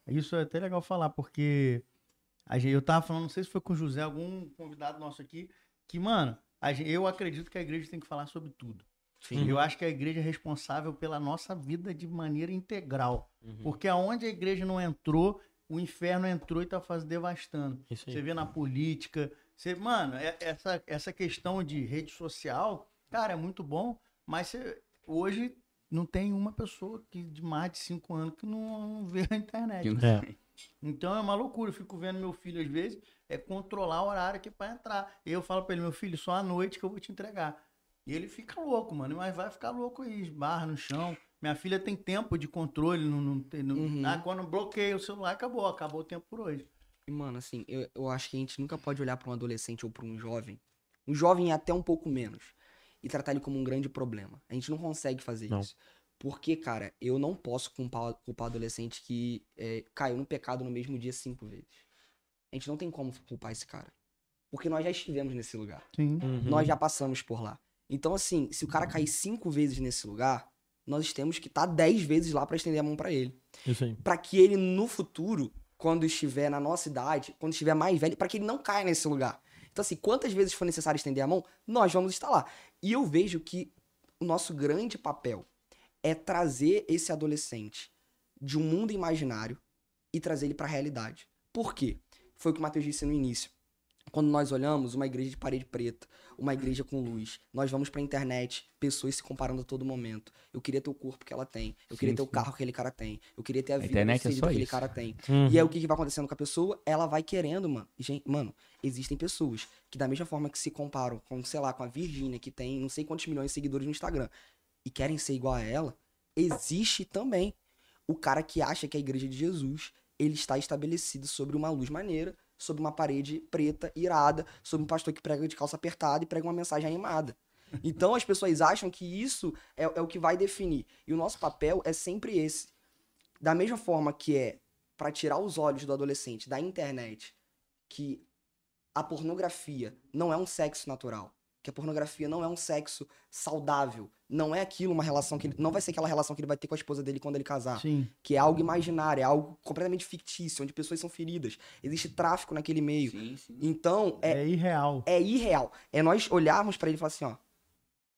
isso é até legal falar, porque eu tava falando, não sei se foi com o José, algum convidado nosso aqui, que, mano, eu acredito que a igreja tem que falar sobre tudo. Sim. Eu acho que a igreja é responsável pela nossa vida de maneira integral. Porque aonde a igreja não entrou, o inferno entrou e tá devastando. Você vê na política. Mano, essa questão de rede social, cara, é muito bom, mas hoje não tem uma pessoa de mais de 5 anos que não vê a internet. Então é uma loucura. Eu fico vendo meu filho, às vezes, controlar o horário aqui pra entrar. Eu falo pra ele, meu filho, só à noite que eu vou te entregar. E ele fica louco, mano. Mas vai ficar louco aí, esbarra no chão. Minha filha tem tempo de controle. Quando bloqueia o celular, acabou o tempo por hoje. E, mano, assim, eu acho que a gente nunca pode olhar pra um adolescente ou pra um jovem até um pouco menos, e tratar ele como um grande problema. A gente não consegue fazer isso. Porque, cara, eu não posso culpar adolescente que caiu no pecado no mesmo dia 5 vezes. A gente não tem como culpar esse cara. Porque nós já estivemos nesse lugar. Sim. Nós já passamos por lá. Então, assim, se o cara cair 5 vezes nesse lugar, nós temos que estar 10 vezes lá pra estender a mão pra ele. Isso aí. Pra que ele, no futuro, quando estiver na nossa idade, quando estiver mais velho, pra que ele não caia nesse lugar. Então, assim, quantas vezes for necessário estender a mão, nós vamos estar lá. E eu vejo que o nosso grande papel é trazer esse adolescente de um mundo imaginário e trazer ele pra realidade. Por quê? Foi o que o Matheus disse no início. Quando nós olhamos uma igreja de parede preta, uma igreja com luz, nós vamos pra internet, pessoas se comparando a todo momento. Eu queria ter o corpo que ela tem, eu queria ter o carro que aquele cara tem, eu queria ter a vida que aquele cara tem. E aí o que vai acontecendo com a pessoa? Ela vai querendo, mano. Gente, mano, existem pessoas que da mesma forma que se comparam com, sei lá, com a Virgínia, que tem não sei quantos milhões de seguidores no Instagram, e querem ser igual a ela, existe também o cara que acha que a igreja de Jesus, ele está estabelecido sobre uma luz maneira, sobre uma parede preta, irada, sobre um pastor que prega de calça apertada e prega uma mensagem animada. Então as pessoas acham que isso é o que vai definir. E o nosso papel é sempre esse. Da mesma forma que para tirar os olhos do adolescente da internet, que a pornografia não é um sexo natural, que a pornografia não é um sexo saudável, não é aquilo, uma relação que ele, não vai ser aquela relação que ele vai ter com a esposa dele quando ele casar. Sim. Que é algo imaginário, é algo completamente fictício, onde pessoas são feridas. Existe tráfico naquele meio. Sim. Então, é irreal. É irreal. É nós olharmos pra ele e falar assim, ó,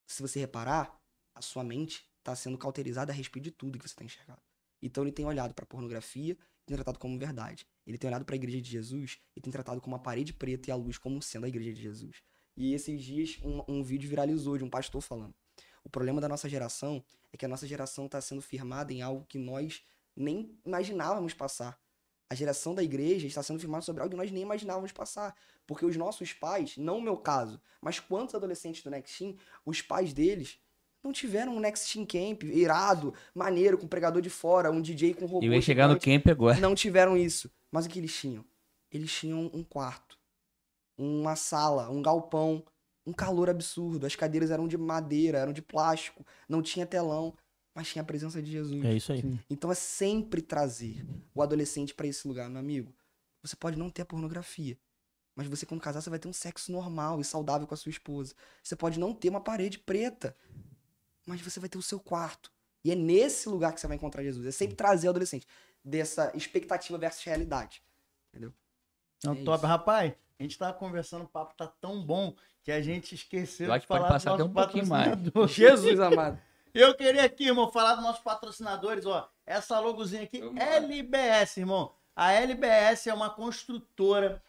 se você reparar, a sua mente tá sendo cauterizada a respeito de tudo que você tá enxergando. Então ele tem olhado pra pornografia e tem tratado como verdade. Ele tem olhado pra igreja de Jesus e tem tratado como a parede preta e a luz como sendo a igreja de Jesus. E esses dias um vídeo viralizou de um pastor falando. O problema da nossa geração é que a nossa geração está sendo firmada em algo que nós nem imaginávamos passar. A geração da igreja está sendo firmada sobre algo que nós nem imaginávamos passar. Porque os nossos pais, não o meu caso, mas quantos adolescentes do Next Team, os pais deles não tiveram um Next Team Camp irado, maneiro, com pregador de fora, um DJ com robô. Eu ia chegar no camp agora. Não tiveram isso. Mas o que eles tinham? Eles tinham um quarto, uma sala, um galpão, um calor absurdo. As cadeiras eram de madeira, eram de plástico, não tinha telão, mas tinha a presença de Jesus. É isso aí. Então é sempre trazer o adolescente pra esse lugar, meu amigo. Você pode não ter a pornografia, mas você, quando casar, você vai ter um sexo normal e saudável com a sua esposa. Você pode não ter uma parede preta, mas você vai ter o seu quarto. E é nesse lugar que você vai encontrar Jesus. É sempre trazer o adolescente dessa expectativa versus realidade. Entendeu? Não, top. Isso. Rapaz, a gente tava conversando, o papo tá tão bom que a gente esqueceu de falar do nosso patrocinador. Jesus amado. Eu queria aqui, irmão, falar dos nossos patrocinadores, ó. Essa logozinha aqui, LBS, irmão. A LBS é uma construtora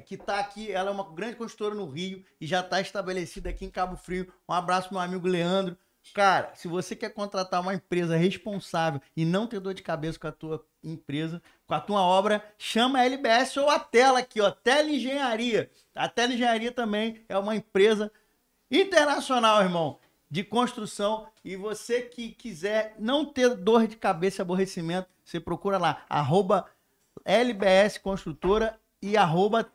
que tá aqui, ela é uma grande construtora no Rio e já tá estabelecida aqui em Cabo Frio. Um abraço pro meu amigo Leandro. Cara, se você quer contratar uma empresa responsável e não ter dor de cabeça com a tua empresa, com a tua obra, chama a LBS ou a Tela aqui, ó, Tela Engenharia. A Tela Engenharia também é uma empresa internacional, irmão, de construção. E você que quiser não ter dor de cabeça e aborrecimento, você procura lá, @LBS Construtora e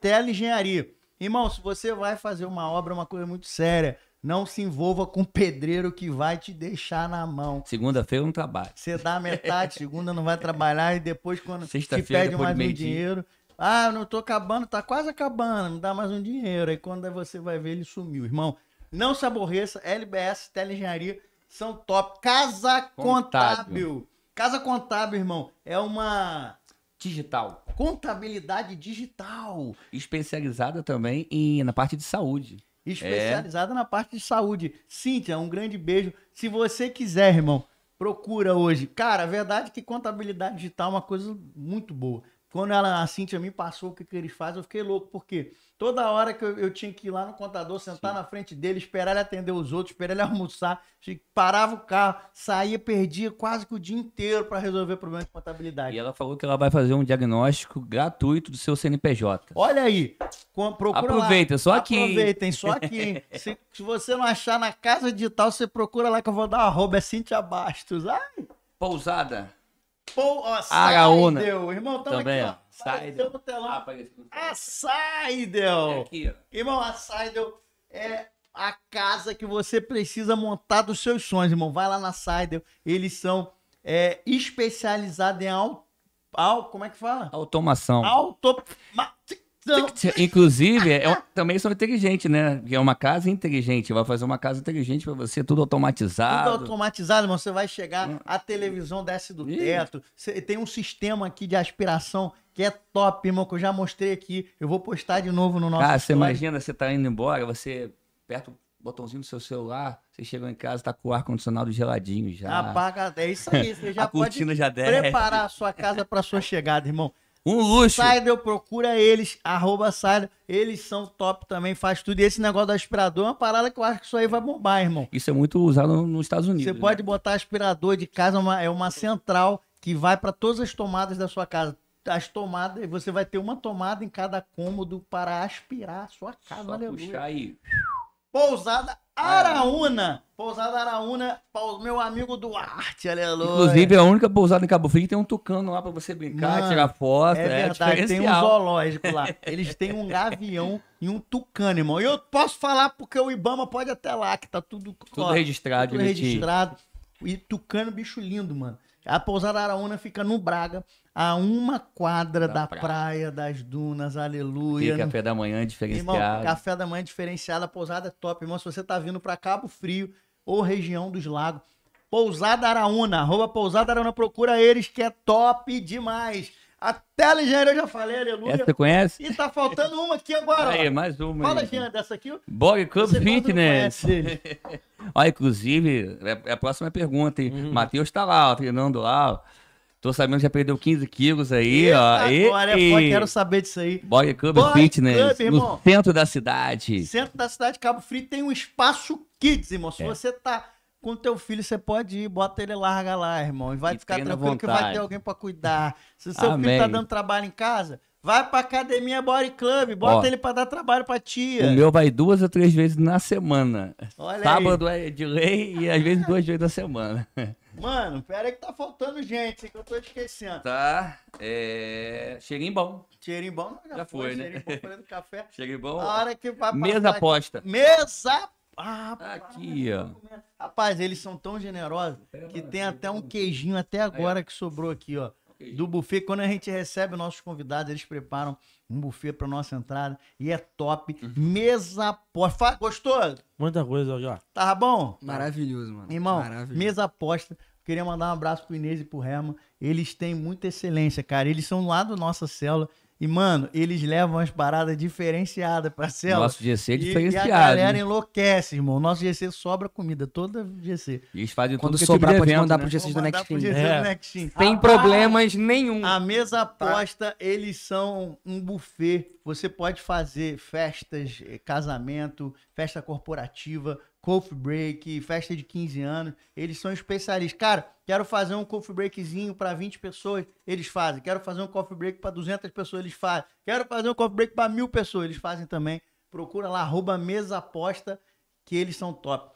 @Tela Engenharia. Irmão, se você vai fazer uma obra, uma coisa muito séria, não se envolva com pedreiro que vai te deixar na mão. Segunda-feira não trabalha. Você dá metade, segunda não vai trabalhar e depois quando te pede mais um dinheiro. Ah, não tô acabando, tá quase acabando, me dá mais um dinheiro. Aí quando você vai ver, ele sumiu. Irmão, não se aborreça, LBS, Teleengenharia, são top. Casa Contábil. Casa Contábil, irmão, é uma... Digital. Contabilidade digital. Especializada também na parte de saúde. Especializada na parte de saúde. Cíntia, um grande beijo. Se você quiser, irmão, procura hoje. Cara, a verdade é que contabilidade digital é uma coisa muito boa. Quando a Cíntia me passou o que eles fazem, eu fiquei louco, porque toda hora que eu tinha que ir lá no contador, sentar na frente dele, esperar ele atender os outros, esperar ele almoçar, parava o carro, saía, perdia quase que o dia inteiro para resolver problemas de contabilidade. E ela falou que ela vai fazer um diagnóstico gratuito do seu CNPJ. Olha aí, procura aproveita, lá. Só aqui. Aproveitem, só aqui. Se você não achar na Casa Digital, você procura lá que eu vou dar @, é Cíntia Bastos. Ai. Pousada. Araúna. Irmão, também, aqui, ó. Saidel. A Saidel. Irmão, a Saidel é a casa que você precisa montar dos seus sonhos, irmão. Vai lá na Saidel. Eles são especializados em como é que fala? Automação. Automação. Inclusive, também são inteligentes, né? Porque é uma casa inteligente. Vai fazer uma casa inteligente pra você, tudo automatizado. Tudo automatizado, irmão. Você vai chegar, a televisão desce do teto. Tem um sistema aqui de aspiração que é top, irmão, que eu já mostrei aqui. Eu vou postar de novo no nosso Cara, você imagina, você tá indo embora, você aperta o botãozinho do seu celular, você chega em casa, tá com o ar-condicionado geladinho já. Apaga, é isso aí. Você já pode preparar a sua casa pra sua chegada, irmão. Um luxo. Saidel, procura eles, @Saidel. Eles são top também, faz tudo. E esse negócio do aspirador é uma parada que eu acho que isso aí vai bombar, irmão. Isso é muito usado nos Estados Unidos. Você pode botar aspirador de casa, é uma central que vai para todas as tomadas da sua casa. As tomadas, você vai ter uma tomada em cada cômodo para aspirar a sua casa. Só puxar aí. Pousada Araúna. Pousada Araúna, meu amigo Duarte, aleluia. Inclusive, é a única pousada em Cabo Frio que tem um tucano lá pra você brincar, tirar foto. É verdade, tem um zoológico lá. Eles têm um gavião e um tucano, irmão. E eu posso falar porque o Ibama pode até lá, que tá tudo registrado. Tudo registrado. E tucano, bicho lindo, mano. A Pousada Araúna fica no Braga, a 1 quadra da praia das dunas, aleluia. E café da manhã diferenciado. Irmão, café da manhã diferenciado, a pousada é top. Irmão, se você tá vindo pra Cabo Frio ou região dos lagos, Pousada Araúna, @Pousada Araúna, procura eles que é top demais. A Tela Engenharia eu já falei, aleluia. Essa você conhece? E tá faltando uma aqui agora, aí, mais uma. Fala, Jean, dessa aqui. Bog Club Fitness. Olha, inclusive, é a próxima pergunta, hein? Matheus tá lá, ó, treinando lá, ó. Tô sabendo que já perdeu 15 quilos aí, Eita, ó. Agora quero saber disso aí. Bog Club Fitness, no centro da cidade. Centro da cidade de Cabo Frio tem um espaço kids, irmão. Se você tá com teu filho, você pode ir, bota ele, larga lá, irmão. E vai ficar tranquilo que vai ter alguém pra cuidar. Se o seu filho tá dando trabalho em casa, Vai pra academia Body Club, bota ele pra dar trabalho pra tia. O meu vai 2 ou 3 vezes na semana. Olha Sábado aí. é de lei e às vezes 2 vezes na semana. Mano, pera aí que tá faltando gente, que eu tô esquecendo. Tá, cheirinho bom. Cheirinho bom, Já foi, né? Cheirinho bom fazendo café. Cheirinho bom. A hora que vai Mesa passar- aposta. Mesa... Ah, Aqui, ó. rapaz, eles são tão generosos que tem até um queijinho até agora que sobrou aqui, ó. Do buffet, quando a gente recebe nossos convidados, eles preparam um buffet pra nossa entrada e é top. Mesa aposta. Gostou? Muita coisa, ó. Tava bom? Maravilhoso, mano. Irmão, Maravilhoso. mesa aposta. Queria mandar um abraço pro Inês e pro Herman. Eles têm muita excelência, cara. Eles são lá da nossa célula. E, mano, eles levam umas paradas diferenciadas pra célula. Nosso GC é E a diferenciado. galera hein? enlouquece, irmão. Nosso GC sobra comida, toda GC. Eles fazem Quando tudo que é sobrar, tipo de pode evento, mandar né? pro GC do Vou mandar Next pro Team. GC É. do Next Team. Tem problemas nenhum. A mesa aposta, eles são um buffet. Você pode fazer festas, casamento, festa corporativa, coffee break, festa de 15 anos. Eles são especialistas. Cara, quero fazer um coffee breakzinho para 20 pessoas, eles fazem. Quero fazer um coffee break para 200 pessoas, eles fazem. Quero fazer um coffee break para 1000 pessoas, eles fazem também. Procura lá, @mesa aposta, que eles são top.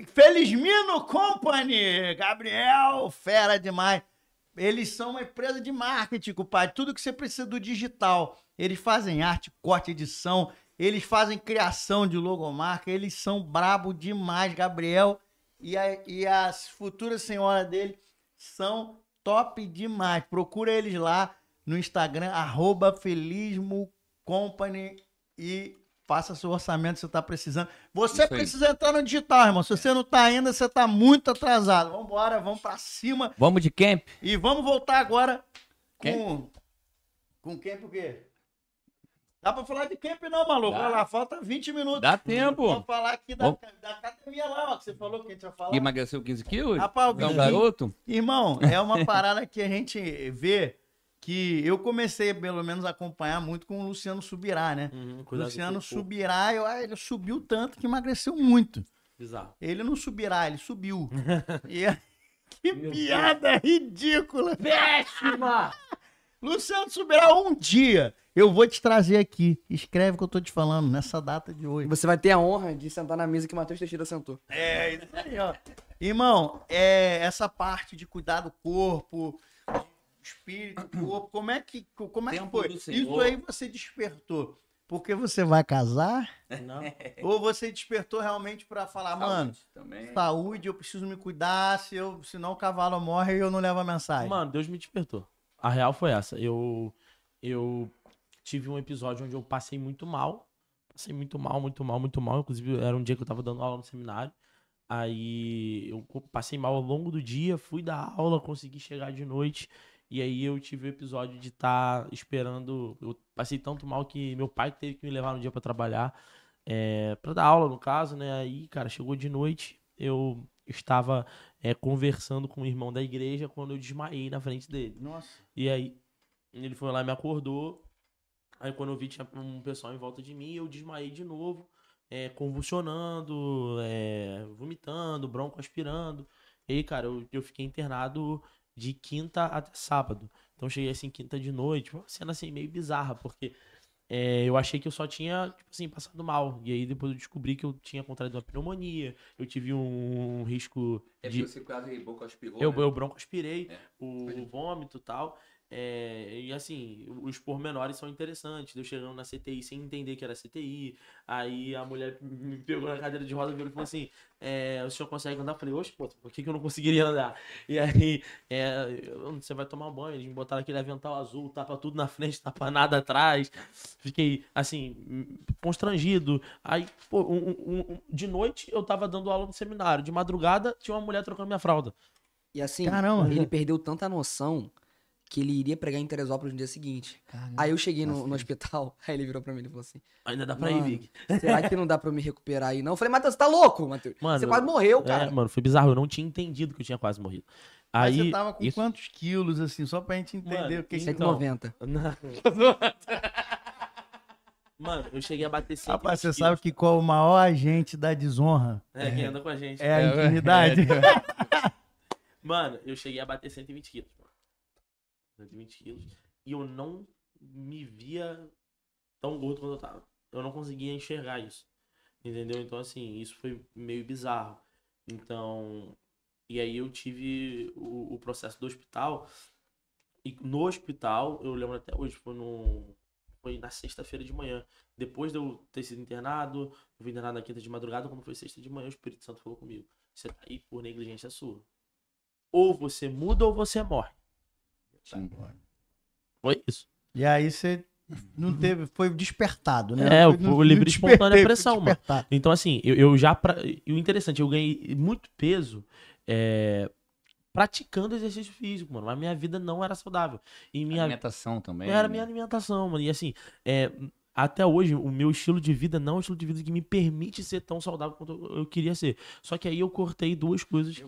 Felismino Company, Gabriel, fera demais. Eles são uma empresa de marketing, compadre. Tudo que você precisa do digital. Eles fazem arte, corte, edição. Eles fazem criação de logomarca. Eles são brabo demais, Gabriel. E a futura senhora dele são top demais. Procura eles lá no Instagram, @felismocompany e faça seu orçamento se você tá precisando. Você Isso aí. precisa entrar no digital, irmão. Se você não tá ainda, você tá muito atrasado. Vambora, vamos pra cima. Vamos de camp? E vamos voltar agora com camp o quê? Dá pra falar de camp não, maluco? Dá. Olha lá, falta 20 minutos. Dá tempo. Vamos falar aqui da Vamos. academia lá, ó, que você falou que a gente vai falar. Emagreceu 15 quilos? Rapaz, o É um bichinho- garoto? Irmão, é uma parada que a gente vê que eu comecei, pelo menos, a acompanhar muito com o Luciano Subirá, né? Cuidado Luciano com o corpo. Subirá, ele subiu tanto que emagreceu muito. Bizarro. Ele não subirá, ele subiu. Que piada ridícula. Péssima! Luciano Subirá, um dia eu vou te trazer aqui. Escreve o que eu tô te falando nessa data de hoje. Você vai ter a honra de sentar na mesa que o Matheus Teixeira sentou. É, isso aí, ó. Irmão, essa parte de cuidar do corpo, espírito, corpo, como é que Tempo foi? do Senhor. Isso aí você despertou porque você vai casar? Não. Ou você despertou realmente pra falar, mano, Também. saúde, eu preciso me cuidar, senão o cavalo morre e eu não levo a mensagem. Mano, Deus me despertou. A real foi essa. Eu tive um episódio onde eu passei muito mal. Passei muito mal. Inclusive, era um dia que eu tava dando aula no seminário. Aí eu passei mal ao longo do dia, fui dar aula, consegui chegar de noite. E aí eu tive o episódio de estar esperando. Eu passei tanto mal que meu pai teve que me levar no dia pra trabalhar. Pra dar aula, no caso, né? Aí, cara, chegou de noite. Eu estava conversando com o irmão da igreja quando eu desmaiei na frente dele. Nossa. E aí, ele foi lá e me acordou. Aí, quando eu vi, tinha um pessoal em volta de mim, eu desmaiei de novo, convulsionando, vomitando, bronco aspirando. E aí, cara, eu fiquei internado de quinta até sábado. Então, cheguei assim, quinta de noite, uma cena assim, meio bizarra, porque eu achei que eu só tinha, tipo assim, passado mal. E aí, depois eu descobri que eu tinha contraído uma pneumonia, eu tive um risco de... você quase boca aspirou, Eu né? bronco aspirei, o vômito e tal. E assim, os pormenores são interessantes. Eu chegando na CTI sem entender que era CTI. Aí a mulher me pegou na cadeira de roda e falou assim: o senhor consegue andar? Eu falei, oxe, pô, por que eu não conseguiria andar? E aí, você vai tomar um banho. Eles me botaram aquele avental azul, tapa tudo na frente, tapa nada atrás. Fiquei, assim, constrangido. Aí, pô, de noite eu tava dando aula no seminário. De madrugada tinha uma mulher trocando minha fralda. E assim, Caramba. ele perdeu tanta noção que ele iria pregar em Teresópolis no dia seguinte. Aí eu cheguei no hospital, aí ele virou pra mim e falou assim: Ainda dá pra ir, "Mano, Vig. será que não dá pra eu me recuperar aí não?" Eu falei, Matheus, você tá louco, Matheus? Mano, Você quase morreu, cara. Mano, foi bizarro. Eu não tinha entendido que eu tinha quase morrido. Mas Aí, você tava com isso- quantos quilos, assim, só pra gente entender Mano, o que então- 190. Mano, eu cheguei a bater 120 Rapaz, você quilos. sabe que qual é o maior agente da desonra? Quem anda com a gente. É a intimidade. Mano, eu cheguei a bater 120 quilos. Mano. 120 quilos. E eu não me via tão gordo quanto eu tava. Eu não conseguia enxergar isso. Entendeu? Então, assim, isso foi meio bizarro. Então, e aí eu tive o processo do hospital. E no hospital, eu lembro até hoje, foi na sexta-feira de manhã. Depois de eu ter sido internado, eu fui internado na quinta de madrugada, quando foi sexta de manhã, o Espírito Santo falou comigo: você tá aí por negligência sua. Ou você muda ou você morre. Foi isso. E aí você não teve, foi despertado, né? O livre espontânea pressão, mano. Então, assim, e o interessante, eu ganhei muito peso praticando exercício físico, mano. A minha vida não era saudável. E minha alimentação também. Era minha alimentação, mano. E assim, até hoje, o meu estilo de vida não é um estilo de vida que me permite ser tão saudável quanto eu queria ser. Só que aí eu cortei duas coisas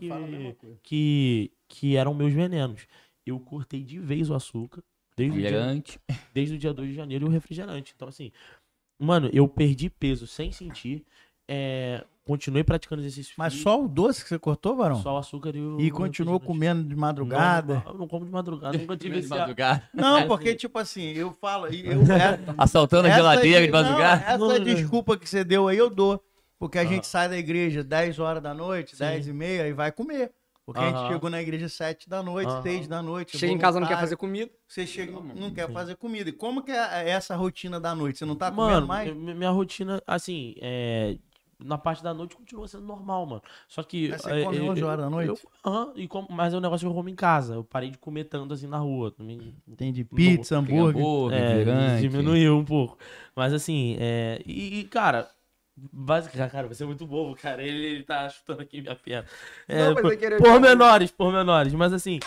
que eram meus venenos. Eu cortei de vez o açúcar. Desde o dia 2 de janeiro e o refrigerante. Então, assim, mano, eu perdi peso sem sentir. Continuei praticando exercício físico. Mas só o doce que você cortou, Varão? Só o açúcar e continuou comendo de madrugada? Não como de madrugada, nunca tive esse Não, porque, tipo assim, eu falo... assaltando a geladeira de madrugada? Essa desculpa que você deu aí, eu dou. Porque a gente sai da igreja 10 horas da noite, 10h30, e vai comer. Porque a gente chegou na igreja 7 da noite, 6 da noite. Chega em casa, não quer fazer comida. Você chega, não quer fazer comida. E como que é essa rotina da noite? Você não tá comendo mais? Minha rotina, assim, na parte da noite continua sendo normal, mano. Só que... Mas você come 11 horas da noite? Mas é um negócio que eu como em casa. Eu parei de comer tanto assim na rua. Entendi. Pizza, hambúrguer. Diminuiu um pouco. Mas assim, cara... Cara, vai ser muito bobo, cara. Ele tá chutando aqui minha perna. Pormenores, mas assim.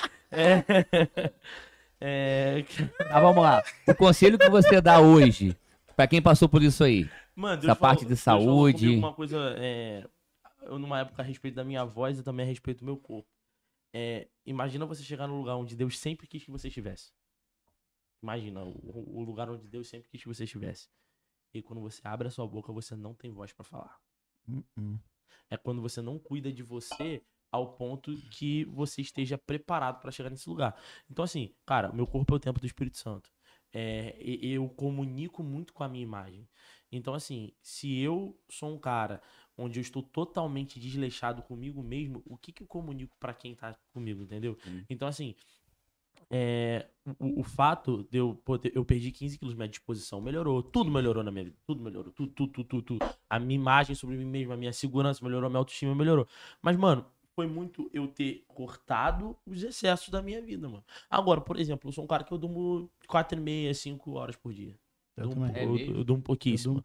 Vamos lá. O conselho que você dá hoje, pra quem passou por isso aí? Mano, essa parte de saúde. Uma coisa, eu numa época a respeito da minha voz e também a respeito do meu corpo. Imagina você chegar num lugar onde Deus sempre quis que você estivesse. Imagina o lugar onde Deus sempre quis que você estivesse. E quando você abre a sua boca, você não tem voz pra falar. É quando você não cuida de você ao ponto que você esteja preparado pra chegar nesse lugar. Então, assim, cara, meu corpo é o templo do Espírito Santo. Eu comunico muito com a minha imagem. Então, assim, se eu sou um cara onde eu estou totalmente desleixado comigo mesmo, o que eu comunico pra quem tá comigo, entendeu? Então, assim... o fato de eu perdi 15 quilos, minha disposição melhorou, tudo melhorou na minha vida, tudo melhorou, tudo. A minha imagem sobre mim mesmo, a minha segurança melhorou, a minha autoestima melhorou. Mas, mano, foi muito eu ter cortado os excessos da minha vida, mano. Agora, por exemplo, eu sou um cara que eu durmo 4,5, 5 horas por dia. Eu durmo pouquíssimo.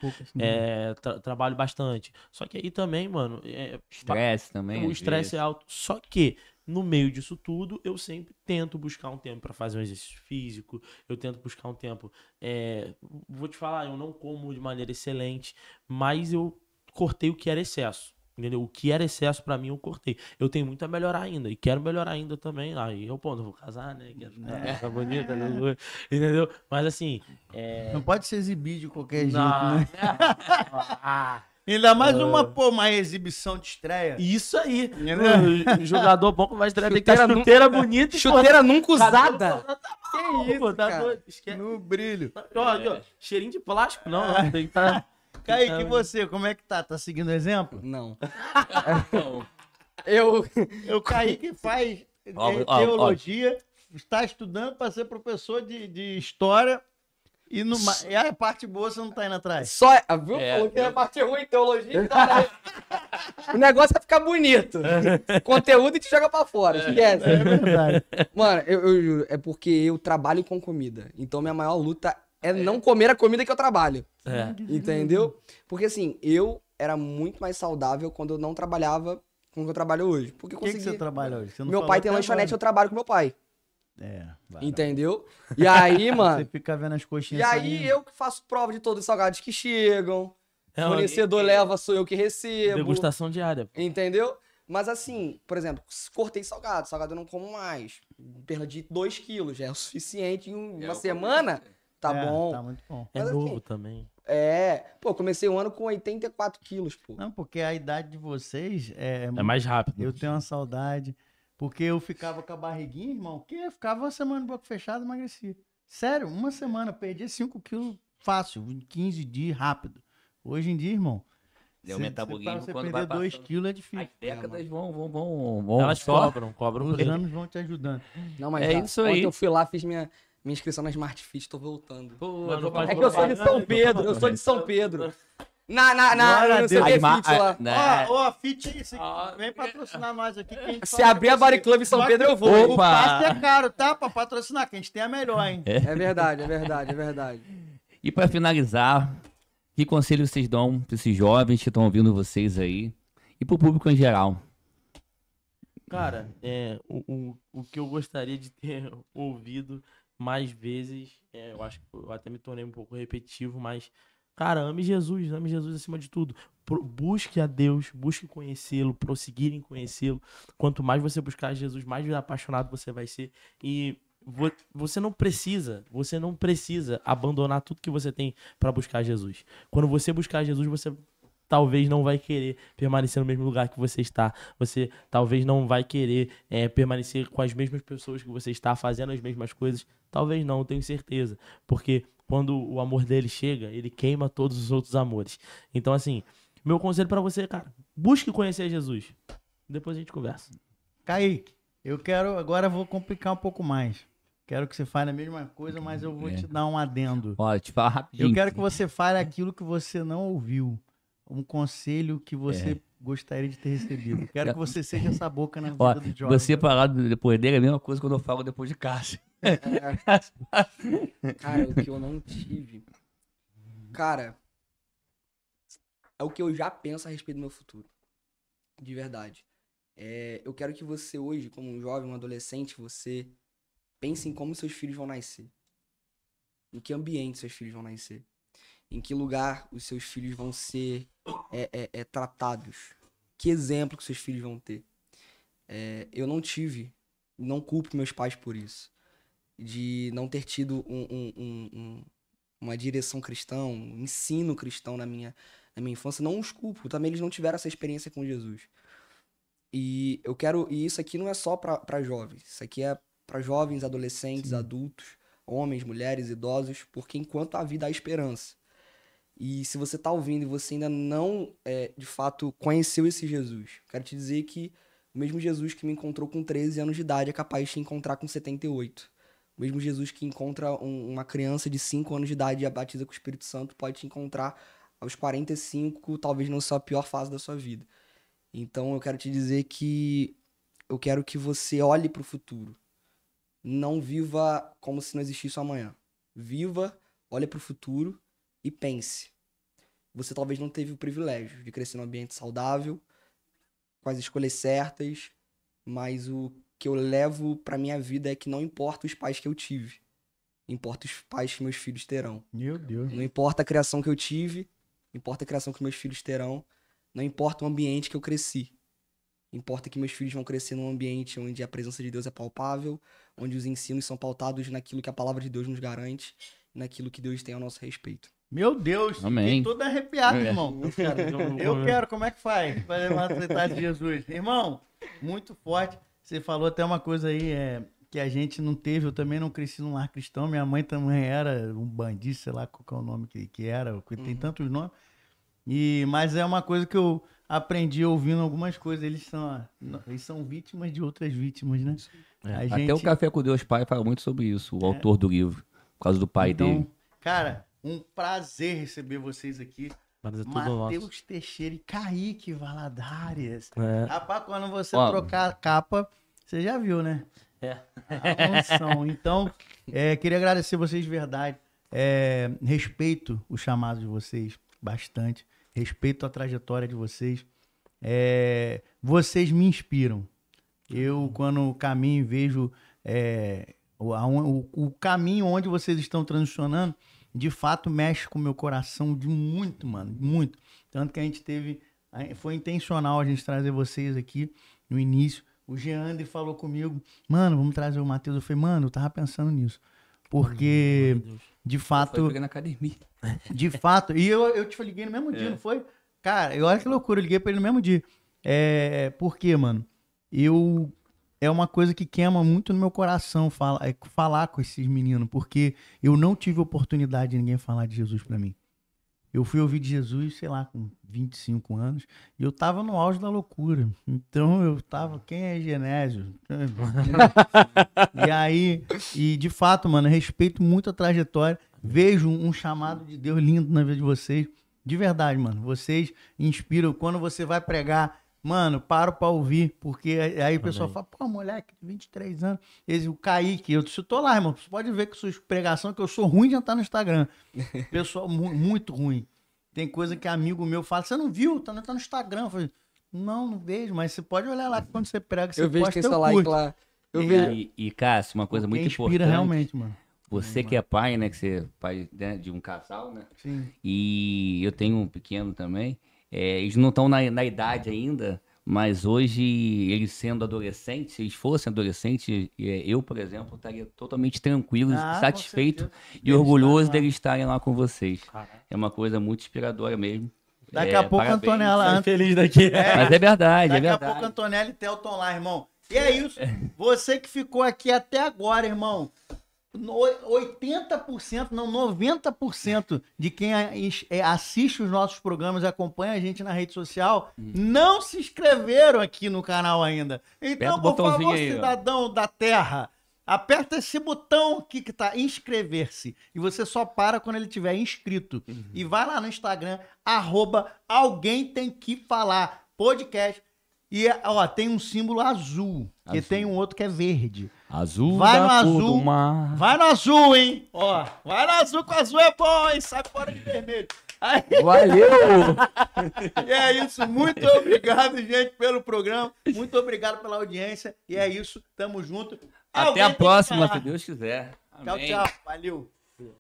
Trabalho bastante. Só que aí também, mano... Estresse também. O estresse é alto. Só que, no meio disso tudo, eu sempre tento buscar um tempo pra fazer um exercício físico. Eu tento buscar um tempo... Vou te falar, eu não como de maneira excelente, mas eu cortei o que era excesso. Entendeu? O que era excesso pra mim, eu cortei. Eu tenho muito a melhorar ainda. E quero melhorar ainda também. Aí eu vou casar, né? Quero ficar bonita, né? Entendeu? Mas assim... Não pode se exibir de qualquer jeito, né? Ainda mais uma exibição de estreia. Isso aí. O jogador bom que vai estrear tem que ter chuteira bonita. Chuteira nunca usada. Que isso, cara? No brilho. Cheirinho de plástico, não. Tem que estar... Kaique, e você, como é que tá? Tá seguindo o exemplo? Não. Eu Kaique faz teologia, está estudando para ser professor de história e a parte boa você não tá indo atrás. Viu? Falou que a parte ruim, teologia. O negócio é ficar bonito. Conteúdo e te joga pra fora, esquece. É verdade. Mano, eu juro, é porque eu trabalho com comida. Então minha maior luta é não comer a comida que eu trabalho. Entendeu? Porque assim, eu era muito mais saudável quando eu não trabalhava com o que eu trabalho hoje. Porque o que você trabalha hoje? Meu pai tem lanchonete, eu trabalho com meu pai. Vai. Entendeu? E aí, mano... Você fica vendo as coxinhas. E aí eu que faço prova de todos os salgados que chegam. O fornecedor leva, sou eu que recebo. Degustação diária. Entendeu? Mas assim, por exemplo, cortei salgado. Salgado eu não como mais. Perda de 2 quilos. Já é o suficiente em uma semana. Tá bom. Tá muito bom. Mas, novo assim, também. Comecei o ano com 84 quilos, pô. Não, porque a idade de vocês é mais rápido. Eu tenho uma saudade. Porque eu ficava com a barriguinha, irmão, que eu ficava uma semana de boca fechada e emagrecia. Sério, uma semana, perdi 5 quilos fácil, em 15 dias, rápido. Hoje em dia, irmão, O metabolismo, você quando perder vai 2 passando, quilos é difícil. as décadas vão Elas só. cobram. Os anos vão te ajudando. Não, mas É já, isso ontem aí. eu fui lá, fiz minha inscrição na Smart Fit, tô voltando. Pô, Mano, eu vou faz É que eu sou de São Pedro, eu sou de São Pedro. Não sei o que é Fit lá. Né? Ó, Fit, vem patrocinar nós aqui. Que a gente Se fala abrir a com Body você. Club em São Só Pedro, que eu vou. O passe é caro, tá? Pra patrocinar, que a gente tem a melhor, hein? É verdade. E pra finalizar, que conselho vocês dão pra esses jovens que estão ouvindo vocês aí e pro público em geral? Cara, o que eu gostaria de ter ouvido mais vezes, eu acho que eu até me tornei um pouco repetitivo, mas, cara, ame Jesus acima de tudo. Busque a Deus, busque conhecê-lo, prosseguir em conhecê-lo. Quanto mais você buscar Jesus, mais apaixonado você vai ser. E você não precisa abandonar tudo que você tem para buscar Jesus. Quando você buscar Jesus, você talvez não vai querer permanecer no mesmo lugar que você está. Você talvez não vai querer permanecer com as mesmas pessoas que você está, fazendo as mesmas coisas. Talvez não, eu tenho certeza. Porque quando o amor dele chega, ele queima todos os outros amores. Então, assim, meu conselho pra você, cara, busque conhecer Jesus. Depois a gente conversa. Kaique, agora eu vou complicar um pouco mais. Quero que você fale a mesma coisa, mas eu vou te dar um adendo. Ó, te falar rapidinho. Eu quero que você fale aquilo que você não ouviu. Um conselho que você gostaria de ter recebido. Quero que você seja essa boca na vida do jovem. Você falar depois dele é a mesma coisa quando eu falo depois de Cássio. Cara, o que eu não tive. Cara, é o que eu já penso a respeito do meu futuro. De verdade. Eu quero que você hoje, como um jovem, um adolescente, você pense em como seus filhos vão nascer. Em que ambiente seus filhos vão nascer. Em que lugar os seus filhos vão ser tratados. Que exemplo que seus filhos vão ter. Eu não tive, não culpo meus pais por isso. De não ter tido uma direção cristã, um ensino cristão na minha infância. Não os culpo, também eles não tiveram essa experiência com Jesus. E isso aqui não é só para jovens. Isso aqui é para jovens, adolescentes, adultos, homens, mulheres, idosos, porque enquanto há vida há esperança. E se você tá ouvindo e você ainda não, de fato, conheceu esse Jesus, quero te dizer que o mesmo Jesus que me encontrou com 13 anos de idade é capaz de te encontrar com 78. O mesmo Jesus que encontra uma criança de 5 anos de idade e a batiza com o Espírito Santo pode te encontrar aos 45, talvez não seja a pior fase da sua vida. Então eu quero te dizer que eu quero que você olhe para o futuro. Não viva como se não existisse amanhã. Viva, olhe para o futuro e pense. Você talvez não teve o privilégio de crescer num ambiente saudável, com as escolhas certas, mas o que eu levo pra minha vida é que não importa os pais que eu tive, importa os pais que meus filhos terão. Meu Deus. Não importa a criação que eu tive, importa a criação que meus filhos terão, não importa o ambiente que eu cresci. Importa que meus filhos vão crescer num ambiente onde a presença de Deus é palpável, onde os ensinos são pautados naquilo que a palavra de Deus nos garante, naquilo que Deus tem ao nosso respeito. Meu Deus, Amém. fiquei todo arrepiado, irmão. Eu quero, como é que faz? Fazer uma aceitar de Jesus. Irmão, muito forte. Você falou até uma coisa aí que a gente não teve, eu também não cresci num lar cristão, minha mãe também era um bandido, sei lá qual é o nome que era, tem tantos nomes. Mas é uma coisa que eu aprendi ouvindo algumas coisas, eles são vítimas de outras vítimas, né? Até o Café com Deus Pai fala muito sobre isso, o autor do livro, por causa do pai dele. Cara, um prazer receber vocês aqui. Matheus Teixeira e Kaique Valadares. Rapaz, quando você trocar a capa, você já viu, né? A então, queria agradecer vocês de verdade. Respeito o chamado de vocês bastante. Respeito a trajetória de vocês. Vocês me inspiram. Eu, quando caminho e vejo o caminho onde vocês estão transicionando, de fato mexe com o meu coração de muito, mano, muito. Tanto que a gente foi intencional a gente trazer vocês aqui no início. O Geander falou comigo, mano, vamos trazer o Matheus. Eu falei, mano, eu tava pensando nisso. Porque, de fato... Foi na academia. De fato, e eu te liguei no mesmo dia, não foi? Cara, olha que loucura, eu liguei pra ele no mesmo dia. Por quê, mano? é uma coisa que queima muito no meu coração falar com esses meninos, porque eu não tive oportunidade de ninguém falar de Jesus pra mim. Eu fui ouvir de Jesus, sei lá, com 25 anos, e eu tava no auge da loucura. Então eu tava, quem é Genésio? E aí, de fato, mano, eu respeito muito a trajetória, vejo um chamado de Deus lindo na vida de vocês. De verdade, mano, vocês inspiram. Quando você vai pregar, mano, paro pra ouvir, porque aí o pessoal fala, pô, moleque, 23 anos, o Kaique, eu tô lá, irmão, você pode ver que sua pregação, que eu sou ruim de entrar no Instagram, pessoal, muito ruim, tem coisa que amigo meu fala, você não viu, tá no Instagram, eu falei, não vejo, mas você pode olhar lá, que quando você prega, você vejo que seu like lá, E Cássio, uma coisa muito importante, realmente, mano. Você que é pai, né, que você é pai, né, de um casal, né, Sim. E eu tenho um pequeno também. Eles não estão na idade ainda, mas hoje, eles sendo adolescentes, se eles fossem adolescentes, eu, por exemplo, estaria totalmente tranquilo, satisfeito e orgulhoso deles estarem lá com vocês. É uma coisa muito inspiradora mesmo. Daqui a pouco a Antonella... feliz daqui. Mas é verdade, Daqui a pouco a Antonella e Telton lá, irmão. E é isso. Você que ficou aqui até agora, irmão. 80%, não, 90% de quem assiste os nossos programas e acompanha a gente na rede social não se inscreveram aqui no canal ainda. Então, por favor, aí, cidadão da terra, aperta esse botão aqui que tá inscrever-se. E você só para quando ele tiver inscrito. E vai lá no Instagram, @alguém-tem-que-falar podcast. E, ó, tem um símbolo azul. E tem um outro que é verde. Azul vai no azul, vai no azul, hein? Ó, vai no azul, que o azul é bom, hein? Sai fora de vermelho. Aí... Valeu! E é isso, muito obrigado, gente, pelo programa. Muito obrigado pela audiência. E é isso, tamo junto. Até a próxima, se Deus quiser. Amém. Tchau, valeu.